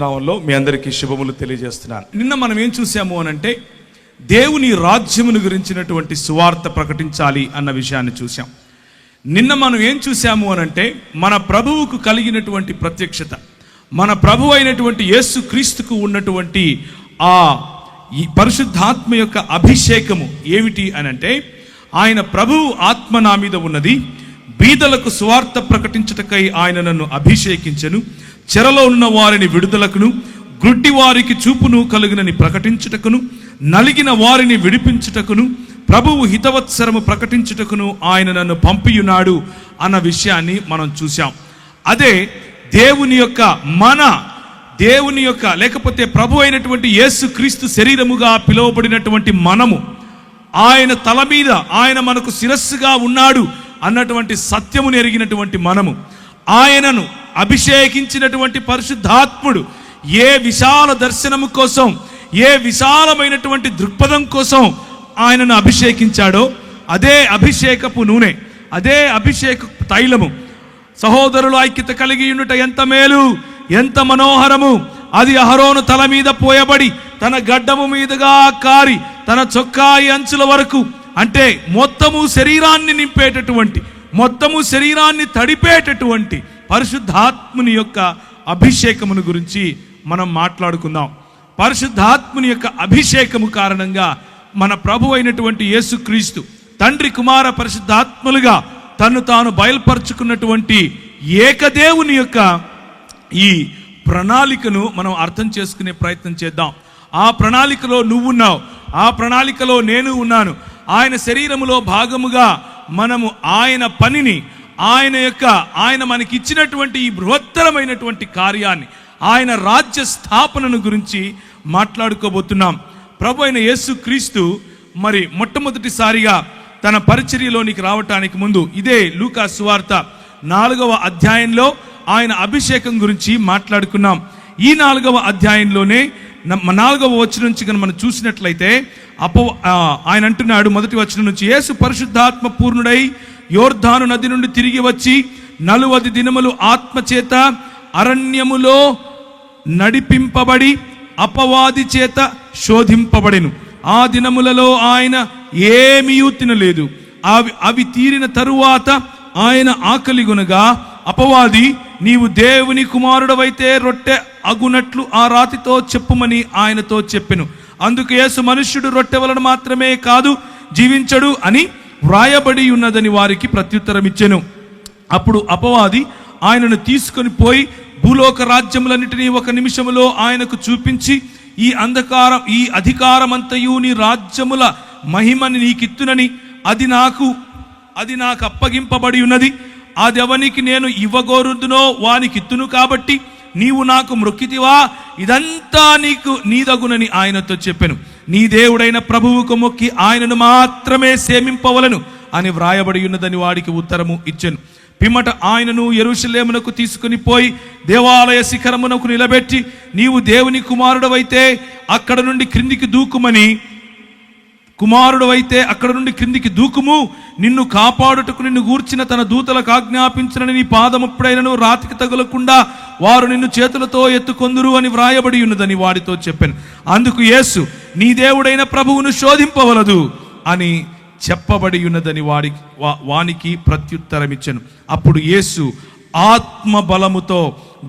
నామంలో మీ అందరికీ శుభములు తెలియజేస్తున్నాను. నిన్న మనం ఏం చూసాము అనంటే దేవుని రాజ్యమును గురించినటువంటి సువార్త ప్రకటించాలి అన్న విషయాన్ని చూసాం. నిన్న మనం ఏం చూసాము అనంటే మన ప్రభువుకు కలిగినటువంటి ప్రత్యక్షత, మన ప్రభు అయినటువంటి యేసు క్రీస్తుకు ఉన్నటువంటి ఈ పరిశుద్ధాత్మ యొక్క అభిషేకము ఏమిటి అనంటే, ఆయన ప్రభువు ఆత్మ నా మీద ఉన్నది, బీదలకు సువార్త ప్రకటించుటకై ఆయన నన్ను అభిషేకించెను, చెరలో ఉన్న వారిని విడుదలకును, గ్రుడ్డి వారికి చూపును కలుగునని ప్రకటించుటకును, నలిగిన వారిని విడిపించుటకును, ప్రభువు హితవత్సరము ప్రకటించుటకును ఆయన నన్ను పంపియున్నాడు అన్న విషయాన్ని మనం చూసాం. అదే దేవుని యొక్క లేకపోతే ప్రభు అయినటువంటి యేసు క్రీస్తు శరీరముగా పిలువబడినటువంటి మనము, ఆయన తల మీద ఆయన మనకు శిరస్సుగా ఉన్నాడు అన్నటువంటి సత్యమును ఎరిగినటువంటి మనము, ఆయనను అభిషేకించినటువంటి పరిశుద్ధాత్ముడు ఏ విశాల దర్శనము కోసం, ఏ విశాలమైనటువంటి దృక్పథం కోసం ఆయనను అభిషేకించాడో అదే అభిషేకపు నూనె, అదే అభిషేక తైలము, సహోదరులు ఐక్యత కలిగి ఉండుట ఎంత మేలు, ఎంత మనోహరము. అది అహరోను తల మీద పోయబడి తన గడ్డము మీదుగా కారి తన చొక్కాయి అంచుల వరకు, అంటే మొత్తము శరీరాన్ని నింపేటటువంటి, మొత్తము శరీరాన్ని తడిపేటటువంటి పరిశుద్ధాత్ముని యొక్క అభిషేకమును గురించి మనం మాట్లాడుకుందాం. పరిశుద్ధాత్ముని యొక్క అభిషేకము కారణంగా మన ప్రభు అయినటువంటి యేసుక్రీస్తు తండ్రి కుమార పరిశుద్ధాత్ములుగా తన్ను తాను బయలుపరుచుకున్నటువంటి ఏకదేవుని యొక్క ఈ ప్రణాళికను మనం అర్థం చేసుకునే ప్రయత్నం చేద్దాం. ఆ ప్రణాళికలో నువ్వున్నావు, ఆ ప్రణాళికలో నేను ఉన్నాను. ఆయన శరీరములో భాగముగా మనము ఆయన పనిని, ఆయన మనకి ఇచ్చినటువంటి ఈ బృహత్తరమైనటువంటి కార్యాన్ని, ఆయన రాజ్య స్థాపనను గురించి మాట్లాడుకోబోతున్నాం. ప్రభు అయిన యేసు క్రీస్తు మరి మొట్టమొదటిసారిగా తన పరిచర్యలోనికి రావటానికి ముందు ఇదే లూకా సువార్త 4వ అధ్యాయంలో ఆయన అభిషేకం గురించి మాట్లాడుకున్నాం. ఈ 4వ అధ్యాయంలోనే 4వ వచనం నుంచి కనుక మనం చూసినట్లయితే ఆయన అంటున్నాడు, మొదటి వచనం నుంచి, యేసు పరిశుద్ధాత్మ పూర్ణుడై యోర్దాను నది నుండి తిరిగి వచ్చి 40 దినములు ఆత్మచేత అరణ్యములో నడిపింపబడి అపవాది చేత శోధింపబడెను. ఆ దినములలో ఆయన ఏమీయూ తినలేదు. అవి తీరిన తరువాత ఆయన ఆకలిగొనగా అపవాది, నీవు దేవుని కుమారుడవైతే రొట్టె అగునట్లు ఆ రాతితో చెప్పుమని ఆయనతో చెప్పెను. అందుకు యేసు, మనుష్యుడు రొట్టె వలన మాత్రమే కాదు జీవించడు అని వ్రాయబడి ఉన్నదని వారికి ప్రత్యుత్తరం ఇచ్చెను. అప్పుడు అపవాది ఆయనను తీసుకొని పోయి భూలోక రాజ్యములన్నిటినీ 1 నిమిషములో ఆయనకు చూపించి, ఈ అధికారమంతయు నీ రాజ్యముల మహిమని నీకిత్తునని, అది నాకు అప్పగింపబడి ఉన్నది, అదెవనికి నేను ఇవ్వగోరుదునో వానికిత్తును, కాబట్టి నీవు నాకు మ్రొక్కితివా, ఇదంతా నీకు నీదగునని ఆయనతో చెప్పెను. నీ దేవుడైన ప్రభువుకు మొక్కి ఆయనను మాత్రమే సేవింపవలను అని వ్రాయబడి ఉన్నదని వాడికి ఉత్తరము ఇచ్చెను. పిమ్మట ఆయనను యెరూషలేమునకు తీసుకుని పోయి దేవాలయ శిఖరమునకు నిలబెట్టి, నీవు దేవుని కుమారుడవైతే అక్కడ నుండి క్రిందికి దూకుము, నిన్ను కాపాడుటకు నిన్ను గూర్చిన తన దూతలకు ఆజ్ఞాపించనని నీ పాదముప్పుడైనను రాతికి తగులకుండా వారు నిన్ను చేతులతో ఎత్తుకొందురు అని వ్రాయబడి ఉన్నదని వాడితో చెప్పాను. అందుకు యేసు, నీ దేవుడైన ప్రభువును శోధింపవలదు అని చెప్పబడి ఉన్నదని వానికి ప్రత్యుత్తరమిచ్చెను. అప్పుడు యేసు ఆత్మ బలముతో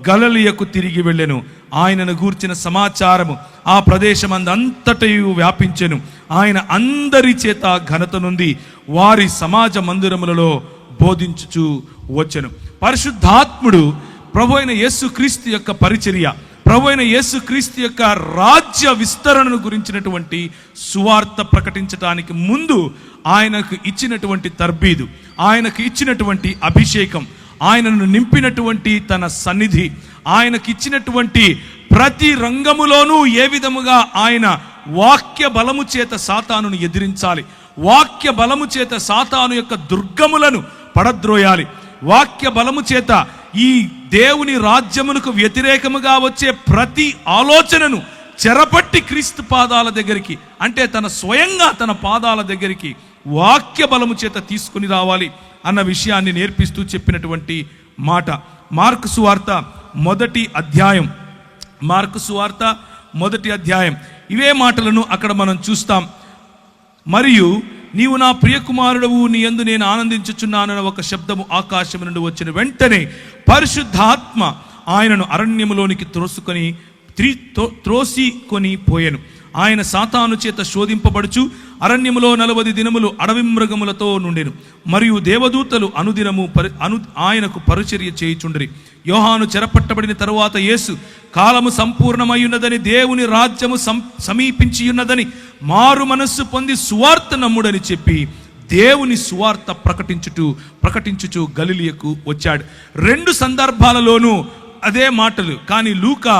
గలిలయకు తిరిగి వెళ్ళెను. ఆయనను గూర్చిన సమాచారము ఆ ప్రదేశమందంతటయు వ్యాపించెను. ఆయన అందరి చేత ఘనత నుండి వారి సమాజ మందిరములలో బోధించుచు వచ్చెను. పరిశుద్ధాత్ముడు ప్రభు అయిన యేసుక్రీస్తు యొక్క పరిచర్య, ప్రభు అయిన యేసుక్రీస్తు యొక్క రాజ్య విస్తరణను గురించినటువంటి సువార్త ప్రకటించడానికి ముందు ఆయనకు ఇచ్చినటువంటి తర్బీదు, ఆయనకు ఇచ్చినటువంటి అభిషేకం, ఆయనను నింపినటువంటి తన సన్నిధి, ఆయనకి ఇచ్చినటువంటి ప్రతి రంగములోనూ ఏ విధముగా ఆయన వాక్య బలము చేత సాతానును ఎదిరించాలి, వాక్య బలము చేత సాతాను యొక్క దుర్గములను పడద్రోయాలి, వాక్య బలము చేత ఈ దేవుని రాజ్యమునకు వ్యతిరేకముగా వచ్చే ప్రతి ఆలోచనను చెరపట్టి క్రీస్తు పాదాల దగ్గరికి, అంటే స్వయంగా తన పాదాల దగ్గరికి వాక్య బలము చేత తీసుకుని రావాలి అన్న విషయాన్ని నేర్పిస్తూ చెప్పినటువంటి మాట. మార్కు సువార్త 1వ అధ్యాయం మార్కు సువార్త 1వ అధ్యాయం ఇవే మాటలను అక్కడ మనం చూస్తాం. మరియు నీవు నా ప్రియకుమారుడవు, నీ యందు నేను ఆనందించుచున్నానన్న ఒక శబ్దము ఆకాశం నుండి వచ్చిన వెంటనే పరిశుద్ధాత్మ ఆయనను అరణ్యములోనికి త్రోసికొని పోయెను. ఆయన సాతాను చేత శోధింపబడుచు అరణ్యములో 40 దినములు అడవి మృగములతో నుండెను. మరియు దేవదూతలు అనుదినము ఆయనకు పరిచర్య చేయుచుండిరి. యోహాను చెరపట్టబడిన తరువాత యేసు కాలము సంపూర్ణమయ్యున్నదని, దేవుని రాజ్యము సమీపించియున్నదని మారు మనస్సు పొంది సువార్త నమ్ముడని చెప్పి దేవుని సువార్త ప్రకటించుచు గలిలయకు వచ్చాడు. 2 సందర్భాలలోనూ అదే మాటలు. కానీ లూకా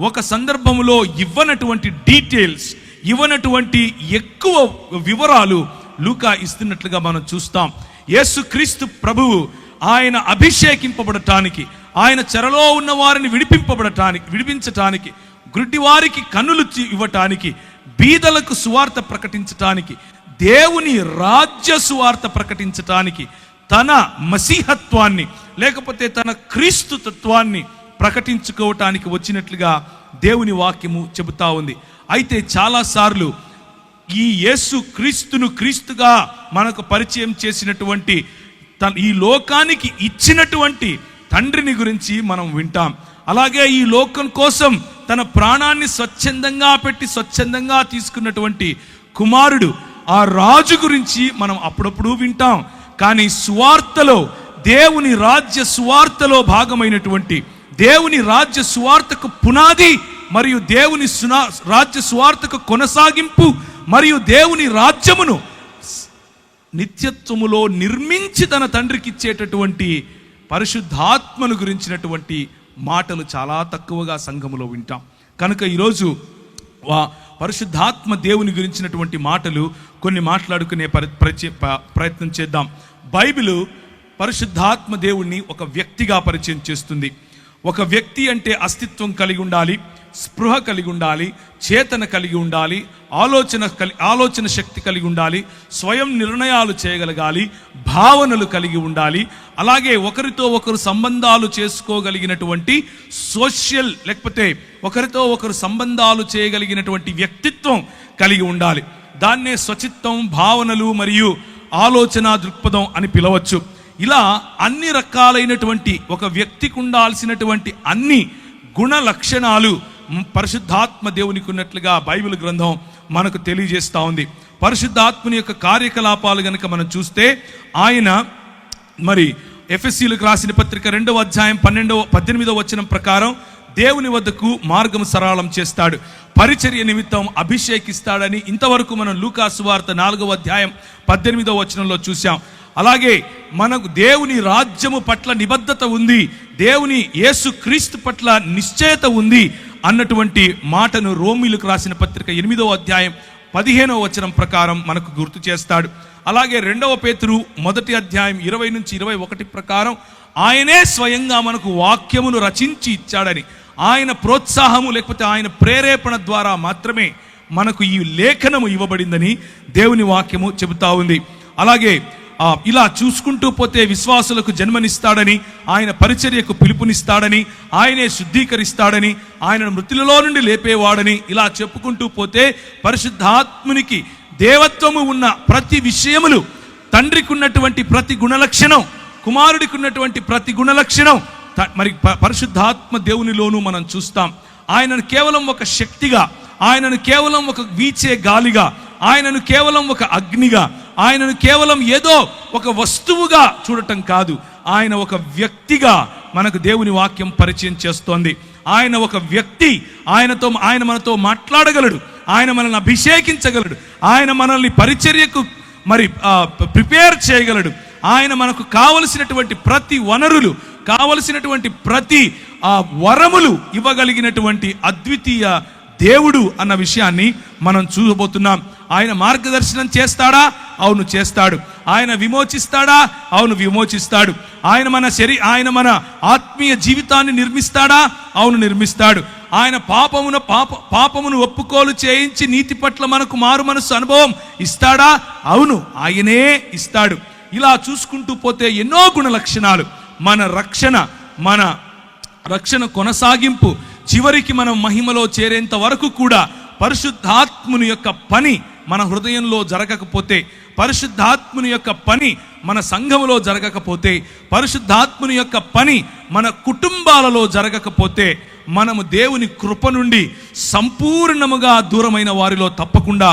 ఒక సందర్భంలో ఇవ్వనటువంటి డీటెయిల్స్, ఇవ్వనటువంటి ఎక్కువ వివరాలు లూకా ఇస్తున్నట్లుగా మనం చూస్తాం. యేసుక్రీస్తు ప్రభువు ఆయన అభిషేకింపబడటానికి, ఆయన చెరలో ఉన్న వారిని విడిపించటానికి, గుడ్డి వారికి కన్నులు ఇవ్వటానికి, బీదలకు సువార్త ప్రకటించటానికి, దేవుని రాజ్య సువార్త ప్రకటించటానికి, తన మసీహత్వాన్ని లేకపోతే తన క్రీస్తు తత్వాన్ని ప్రకటించుకోవటానికి వచ్చినట్లుగా దేవుని వాక్యము చెబుతా ఉంది. అయితే చాలాసార్లు ఈ యేసు క్రీస్తును క్రీస్తుగా మనకు పరిచయం చేసినటువంటి, ఈ లోకానికి ఇచ్చినటువంటి తండ్రిని గురించి మనం వింటాం. అలాగే ఈ లోకం కోసం తన ప్రాణాన్ని స్వచ్ఛందంగా పెట్టి స్వచ్ఛందంగా తీసుకున్నటువంటి కుమారుడు, ఆ రాజు గురించి మనం అప్పుడప్పుడు వింటాం. కానీ సువార్తలో, దేవుని రాజ్య సువార్తలో భాగమైనటువంటి, దేవుని రాజ్య సువార్తకు పునాది మరియు దేవుని రాజ్య సువార్తకు కొనసాగింపు మరియు దేవుని రాజ్యమును నిత్యత్వములో నిర్మించి తన తండ్రికి ఇచ్చేటటువంటి పరిశుద్ధాత్మను గురించినటువంటి మాటలు చాలా తక్కువగా సంఘములో వింటాం. కనుక ఈరోజు పరిశుద్ధాత్మ దేవుని గురించినటువంటి మాటలు కొన్ని మాట్లాడుకునే ప్రయత్నం చేద్దాం. బైబిలు పరిశుద్ధాత్మ దేవుణ్ణి ఒక వ్యక్తిగా పరిచయం చేస్తుంది. ఒక వ్యక్తి అంటే అస్తిత్వం కలిగి ఉండాలి, స్పృహ కలిగి ఉండాలి, చేతన కలిగి ఉండాలి, ఆలోచన శక్తి కలిగి ఉండాలి, స్వయం నిర్ణయాలు చేయగలగాలి, భావనలు కలిగి ఉండాలి. అలాగే ఒకరితో ఒకరు సంబంధాలు చేసుకోగలిగినటువంటి సోషల్, లేకపోతే ఒకరితో ఒకరు సంబంధాలు చేయగలిగినటువంటి వ్యక్తిత్వం కలిగి ఉండాలి. దాన్నే స్వచిత్తం, భావనలు మరియు ఆలోచన దృక్పథం అని పిలవచ్చు. ఇలా అన్ని రకాలైనటువంటి ఒక వ్యక్తికి ఉండాల్సినటువంటి అన్ని గుణ లక్షణాలు పరిశుద్ధాత్మ దేవునికి ఉన్నట్లుగా బైబిల్ గ్రంథం మనకు తెలియజేస్తూ ఉంది. పరిశుద్ధాత్మని యొక్క కార్యకలాపాలు గనుక మనం చూస్తే, ఆయన మరి ఎఫెసీయులకు రాసిన పత్రిక 2వ అధ్యాయం 18వ వచనం ప్రకారం దేవుని వద్దకు మార్గం సరళం చేస్తాడు, పరిచర్య నిమిత్తం అభిషేకిస్తాడని ఇంతవరకు మనం లూకా సువార్త 4వ అధ్యాయం 18వ వచనంలో చూసాం. అలాగే మనకు దేవుని రాజ్యము పట్ల నిబద్ధత ఉంది, దేవుని యేసు క్రీస్తు పట్ల నిశ్చయత ఉంది అన్నటువంటి మాటను రోమీయులకు రాసిన పత్రిక 8వ అధ్యాయం 15వ వచనం ప్రకారం మనకు గుర్తు చేస్తాడు. అలాగే 2వ పేతురు 1వ అధ్యాయం 20 నుంచి 21 ప్రకారం ఆయనే స్వయంగా మనకు వాక్యమును రచించి ఇచ్చాడని, ఆయన ప్రోత్సాహము లేకపోతే ఆయన ప్రేరేపణ ద్వారా మాత్రమే మనకు ఈ లేఖనము ఇవ్వబడిందని దేవుని వాక్యము చెబుతా ఉంది. అలాగే ఇలా చూసుకుంటూ పోతే విశ్వాసులకు జన్మనిస్తాడని, ఆయన పరిచర్యకు పిలుపునిస్తాడని, ఆయనే శుద్ధీకరిస్తాడని, ఆయన మృతులలో నుండి లేపేవాడని, ఇలా చెప్పుకుంటూ పోతే పరిశుద్ధాత్మునికి దేవత్వము ఉన్న ప్రతి విషయములు, తండ్రికి ఉన్నటువంటి ప్రతి గుణలక్షణం, కుమారుడికి ఉన్నటువంటి ప్రతి గుణలక్షణం మరి పరిశుద్ధాత్మ దేవునిలోనూ మనం చూస్తాం. ఆయనను కేవలం ఒక శక్తిగా, ఆయనను కేవలం ఒక వీచే గాలిగా, ఆయనను కేవలం ఒక అగ్నిగా, ఆయనను కేవలం ఏదో ఒక వస్తువుగా చూడటం కాదు, ఆయన ఒక వ్యక్తిగా మనకు దేవుని వాక్యం పరిచయం చేస్తోంది. ఆయన ఒక వ్యక్తి, ఆయన మనతో మాట్లాడగలడు, ఆయన మనల్ని అభిషేకించగలడు, ఆయన మనల్ని పరిచర్యకు మరి ప్రిపేర్ చేయగలడు, ఆయన మనకు కావలసినటువంటి ప్రతి వనరులు, కావలసినటువంటి ప్రతి వరములు ఇవ్వగలిగినటువంటి అద్వితీయ దేవుడు అన్న విషయాన్ని మనం చూడబోతున్నాం. ఆయన మార్గదర్శనం చేస్తాడా? అవును చేస్తాడు. ఆయన విమోచిస్తాడా? అవును విమోచిస్తాడు. ఆయన మన ఆత్మీయ జీవితాన్ని నిర్మిస్తాడా? అవును నిర్మిస్తాడు. ఆయన పాపమును ఒప్పుకోలు చేయించి నీతి పట్ల మనకు మారు మనసు అనుభవం ఇస్తాడా? అవును ఆయనే ఇస్తాడు. ఇలా చూసుకుంటూ పోతే ఎన్నో గుణ లక్షణాలు మన రక్షణ కొనసాగింపు, చివరికి మనం మహిమలో చేరేంత వరకు కూడా పరిశుద్ధాత్ముని యొక్క పని మన హృదయంలో జరగకపోతే, పరిశుద్ధాత్ముని యొక్క పని మన సంఘములో జరగకపోతే, పరిశుద్ధాత్ముని యొక్క పని మన కుటుంబాలలో జరగకపోతే, మనము దేవుని కృప నుండి సంపూర్ణముగా దూరమైన వారిలో తప్పకుండా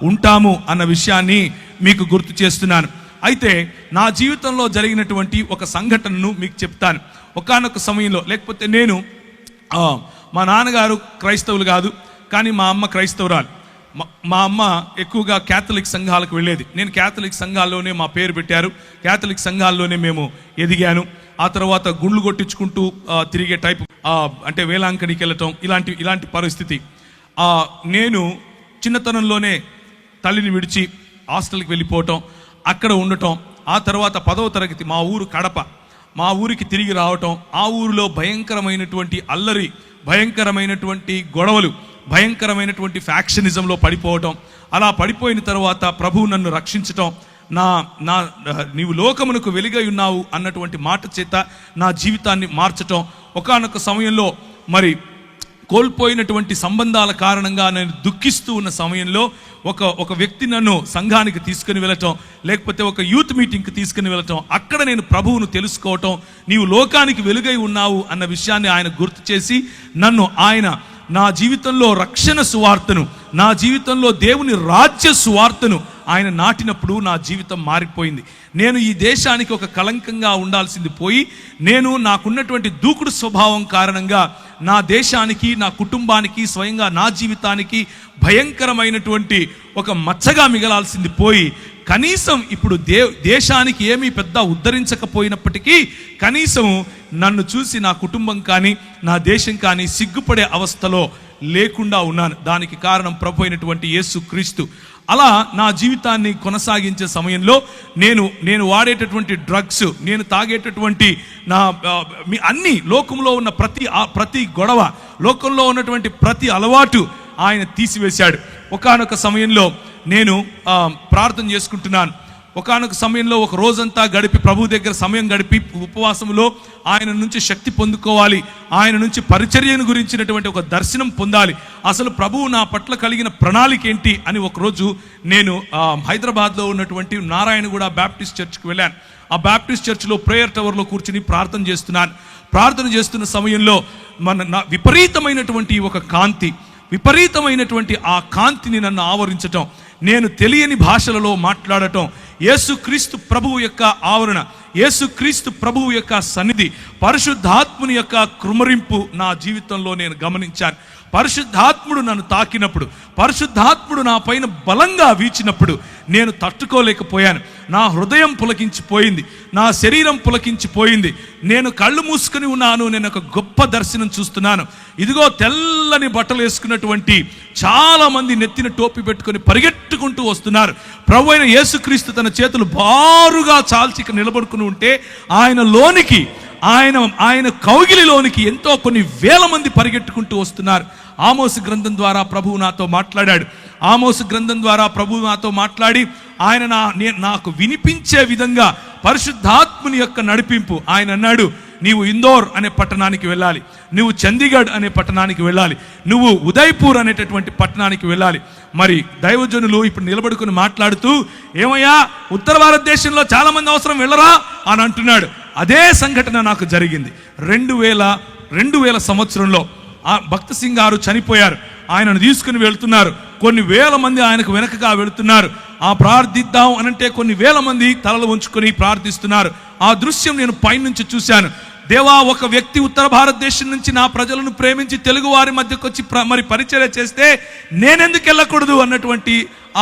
ఉంటాము అన్న విషయాన్ని మీకు గుర్తు చేస్తున్నాను. అయితే నా జీవితంలో జరిగినటువంటి ఒక సంఘటనను మీకు చెప్తాను. ఒకానొక సమయంలో, లేకపోతే నేను మా నాన్నగారు క్రైస్తవులు కాదు, కానీ మా అమ్మ క్రైస్తవురాలు. మా అమ్మ ఎక్కువగా క్యాథలిక్ సంఘాలకు వెళ్ళేది. నేను క్యాథలిక్ సంఘాల్లోనే మా పేరు పెట్టారు, క్యాథలిక్ సంఘాల్లోనే మేము ఎదిగాను. ఆ తర్వాత గుండ్లు కొట్టించుకుంటూ తిరిగే టైపు, అంటే వేలాంకనికి వెళ్ళటం, ఇలాంటి పరిస్థితి. నేను చిన్నతనంలోనే తల్లిని విడిచి హాస్టల్కి వెళ్ళిపోవటం, అక్కడ ఉండటం. ఆ తర్వాత 10వ తరగతి మా ఊరు కడప, మా ఊరికి తిరిగి రావటం. ఆ ఊరిలో భయంకరమైనటువంటి అల్లరి, భయంకరమైనటువంటి గొడవలు, భయంకరమైనటువంటి ఫ్యాక్షనిజంలో పడిపోవటం. అలా పడిపోయిన తర్వాత ప్రభువు నన్ను రక్షించటం, నీవు లోకమునకు వెలుగై ఉన్నావు అన్నటువంటి మాట చేత నా జీవితాన్ని మార్చటం. ఒకానొక సమయంలో మరి కోల్పోయినటువంటి సంబంధాల కారణంగా నేను దుఃఖిస్తూ ఉన్న సమయంలో ఒక వ్యక్తి నన్ను సంఘానికి తీసుకుని వెళ్ళటం, లేకపోతే ఒక యూత్ మీటింగ్కి తీసుకుని వెళ్ళటం. అక్కడ నేను ప్రభువును తెలుసుకోవటం, నీవు లోకానికి వెలుగై ఉన్నావు అన్న విషయాన్ని ఆయన గుర్తు చేసి ఆయన నా జీవితంలో రక్షణ సువార్తను, నా జీవితంలో దేవుని రాజ్య సువార్తను ఆయన నాటినప్పుడు నా జీవితం మారిపోయింది. నేను ఈ దేశానికి ఒక కళంకంగా ఉండాల్సింది పోయి, నేను నాకున్నటువంటి దూకుడు స్వభావం కారణంగా నా దేశానికి, నా కుటుంబానికి, స్వయంగా నా జీవితానికి భయంకరమైనటువంటి ఒక మచ్చగా మిగలాల్సింది పోయి, కనీసం ఇప్పుడు దేశానికి ఏమీ పెద్ద ఉద్ధరించకపోయినప్పటికీ కనీసం నన్ను చూసి నా కుటుంబం కానీ నా దేశం కానీ సిగ్గుపడే అవస్థలో లేకుండా ఉన్నాను. దానికి కారణం ప్రభు అయినటువంటి యేసు క్రీస్తు. అలా నా జీవితాన్ని కొనసాగించే సమయంలో నేను వాడేటటువంటి డ్రగ్స్, నేను తాగేటటువంటి అన్ని, లోకంలో ఉన్న ప్రతి గొడవ, లోకంలో ఉన్నటువంటి ప్రతి అలవాటు ఆయన తీసివేశాడు. ఒకానొక సమయంలో నేను ప్రార్థన చేసుకుంటున్నాను. ఒకానొక సమయంలో ఒక రోజంతా గడిపి, ప్రభు దగ్గర సమయం గడిపి, ఉపవాసంలో ఆయన నుంచి శక్తి పొందుకోవాలి, ఆయన నుంచి పరిచర్యను గురించినటువంటి ఒక దర్శనం పొందాలి, అసలు ప్రభువు నా పట్ల కలిగిన ప్రణాళిక ఏంటి అని ఒకరోజు నేను హైదరాబాద్లో ఉన్నటువంటి నారాయణగూడ బ్యాప్టిస్ట్ చర్చ్కి వెళ్ళాను. ఆ బ్యాప్టిస్ట్ చర్చ్లో ప్రేయర్ టవర్లో కూర్చుని ప్రార్థన చేస్తున్నాను. ప్రార్థన చేస్తున్న సమయంలో విపరీతమైనటువంటి ఒక కాంతి, విపరీతమైనటువంటి ఆ కాంతిని నన్ను ఆవరించటం, నేను తెలియని భాషలలో మాట్లాడటం, యేసుక్రీస్తు ప్రభువు యొక్క ఆవరణ, యేసుక్రీస్తు ప్రభువు యొక్క సన్నిధి, పరిశుద్ధాత్ముని యొక్క కృమరింపు నా జీవితంలో నేను గమనించాను. పరిశుద్ధాత్ముడు నన్ను తాకినప్పుడు, పరిశుద్ధాత్ముడు నా పైన బలంగా వీచినప్పుడు నేను తట్టుకోలేకపోయాను. నా హృదయం పులకించిపోయింది, నా శరీరం పులకించిపోయింది. నేను కళ్ళు మూసుకుని ఉన్నాను. నేను ఒక గొప్ప దర్శనం చూస్తున్నాను. ఇదిగో తెల్లని బట్టలు వేసుకున్నటువంటి చాలా మంది నెత్తిన టోపీ పెట్టుకొని పరిగెట్టుకుంటూ వస్తున్నారు. ప్రభు అయిన యేసుక్రీస్తు తన చేతులు బారుగా చాల్చి నిలబడుకుని ఉంటే ఆయన కౌగిలిలోనికి ఎంతో కొన్ని వేల మంది పరిగెట్టుకుంటూ వస్తున్నారు. ఆమోసు గ్రంథం ద్వారా ప్రభువు నాతో మాట్లాడాడు. ఆమోసు గ్రంథం ద్వారా ప్రభువు నాతో మాట్లాడి ఆయన నాకు వినిపించే విధంగా పరిశుద్ధాత్ముని యొక్క నడిపింపు. ఆయన అన్నాడు, నీవు ఇందోర్ అనే పట్టణానికి వెళ్ళాలి, నువ్వు చండీగఢ్ అనే పట్టణానికి వెళ్ళాలి, నువ్వు ఉదయ్పూర్ అనేటటువంటి పట్టణానికి వెళ్ళాలి. మరి దైవజనులు ఇప్పుడు నిలబడుకుని మాట్లాడుతూ, ఏమయ్యా ఉత్తర భారతదేశంలో చాలా మంది అవసరం వెళ్ళరా అని అంటున్నాడు. అదే సంఘటన నాకు జరిగింది. 2000 సంవత్సరంలో భక్త సింగ్ గారు చనిపోయారు. ఆయనను తీసుకుని వెళ్తున్నారు. కొన్ని వేల మంది ఆయనకు వెనకగా వెళుతున్నారు. ప్రార్థిద్దాం అనంటే కొన్ని వేల మంది తలలు ఉంచుకొని ప్రార్థిస్తున్నారు. ఆ దృశ్యం నేను పైనుంచి చూశాను. దేవా, ఒక వ్యక్తి ఉత్తర భారతదేశం నుంచి నా ప్రజలను ప్రేమించి తెలుగు వారి మధ్యకు వచ్చి మరి పరిచర్య చేస్తే నేనెందుకు వెళ్ళకూడదు అన్నటువంటి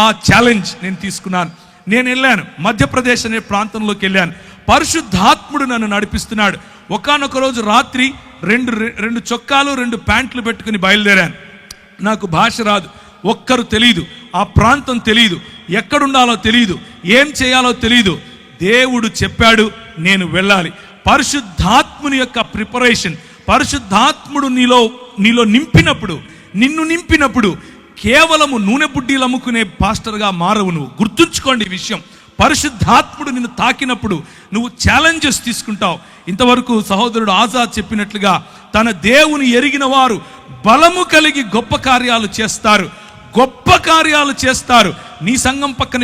ఆ ఛాలెంజ్ నేను తీసుకున్నాను. నేను వెళ్ళాను, మధ్యప్రదేశ్ అనే ప్రాంతంలోకి వెళ్ళాను. పరిశుద్ధాత్ముడు నన్ను నడిపిస్తున్నాడు. ఒకానొక రోజు రాత్రి రెండు చొక్కాలు 2 ప్యాంట్లు పెట్టుకుని బయలుదేరాను. నాకు భాష రాదు, ఒక్కరు తెలియదు, ఆ ప్రాంతం తెలియదు, ఎక్కడుండాలో తెలియదు, ఏం చేయాలో తెలియదు. దేవుడు చెప్పాడు, నేను వెళ్ళాలి. పరిశుద్ధాత్ముని యొక్క ప్రిపరేషన్, పరిశుద్ధాత్ముడు నీలో నిన్ను నింపినప్పుడు కేవలము నూనె బుడ్డీలు అమ్ముకునే పాస్టర్గా మారవు. నువ్వు గుర్తుంచుకోండి ఈ విషయం. పరిశుద్ధాత్ముడు నిన్ను తాకినప్పుడు నువ్వు ఛాలెంజెస్ తీసుకుంటావు. ఇంతవరకు సహోదరుడు ఆజాద్ చెప్పినట్లుగా తన దేవుని ఎరిగిన వారు బలము కలిగి గొప్ప కార్యాలు చేస్తారు. గొప్ప కార్యాలు చేస్తారు. నీ సంఘం పక్కన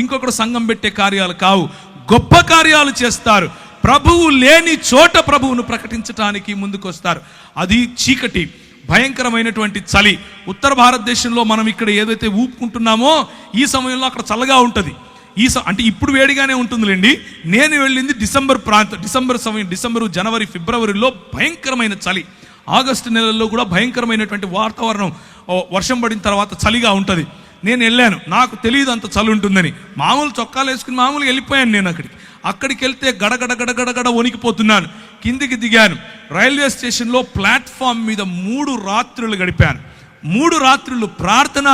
ఇంకొకడు సంఘం పెట్టే కార్యాలు కావు, గొప్ప కార్యాలు చేస్తారు. ప్రభువు లేని చోట ప్రభువును ప్రకటించడానికి ముందుకొస్తారు. అది చీకటి, భయంకరమైనటువంటి చలి. ఉత్తర భారతదేశంలో మనం ఇక్కడ ఏదైతే ఊపుకుంటున్నామో ఈ సమయంలో అక్కడ చల్లగా ఉంటుంది. అంటే ఇప్పుడు వేడిగానే ఉంటుందిలేండి. నేను వెళ్ళింది డిసెంబర్, జనవరి, ఫిబ్రవరిలో భయంకరమైన చలి. ఆగస్టు నెలల్లో కూడా భయంకరమైనటువంటి వాతావరణం, వర్షం పడిన తర్వాత చలిగా ఉంటుంది. నేను వెళ్ళాను, నాకు తెలియదు అంత చలి ఉంటుందని. మామూలు చొక్కాలు వేసుకుని మామూలుగా వెళ్ళిపోయాను. నేను అక్కడికి వెళ్తే గడగడ వణికిపోతున్నాను. కిందికి దిగాను. రైల్వే స్టేషన్లో ప్లాట్ఫామ్ మీద 3 రాత్రులు గడిపాను. 3 రాత్రులు ప్రార్థన,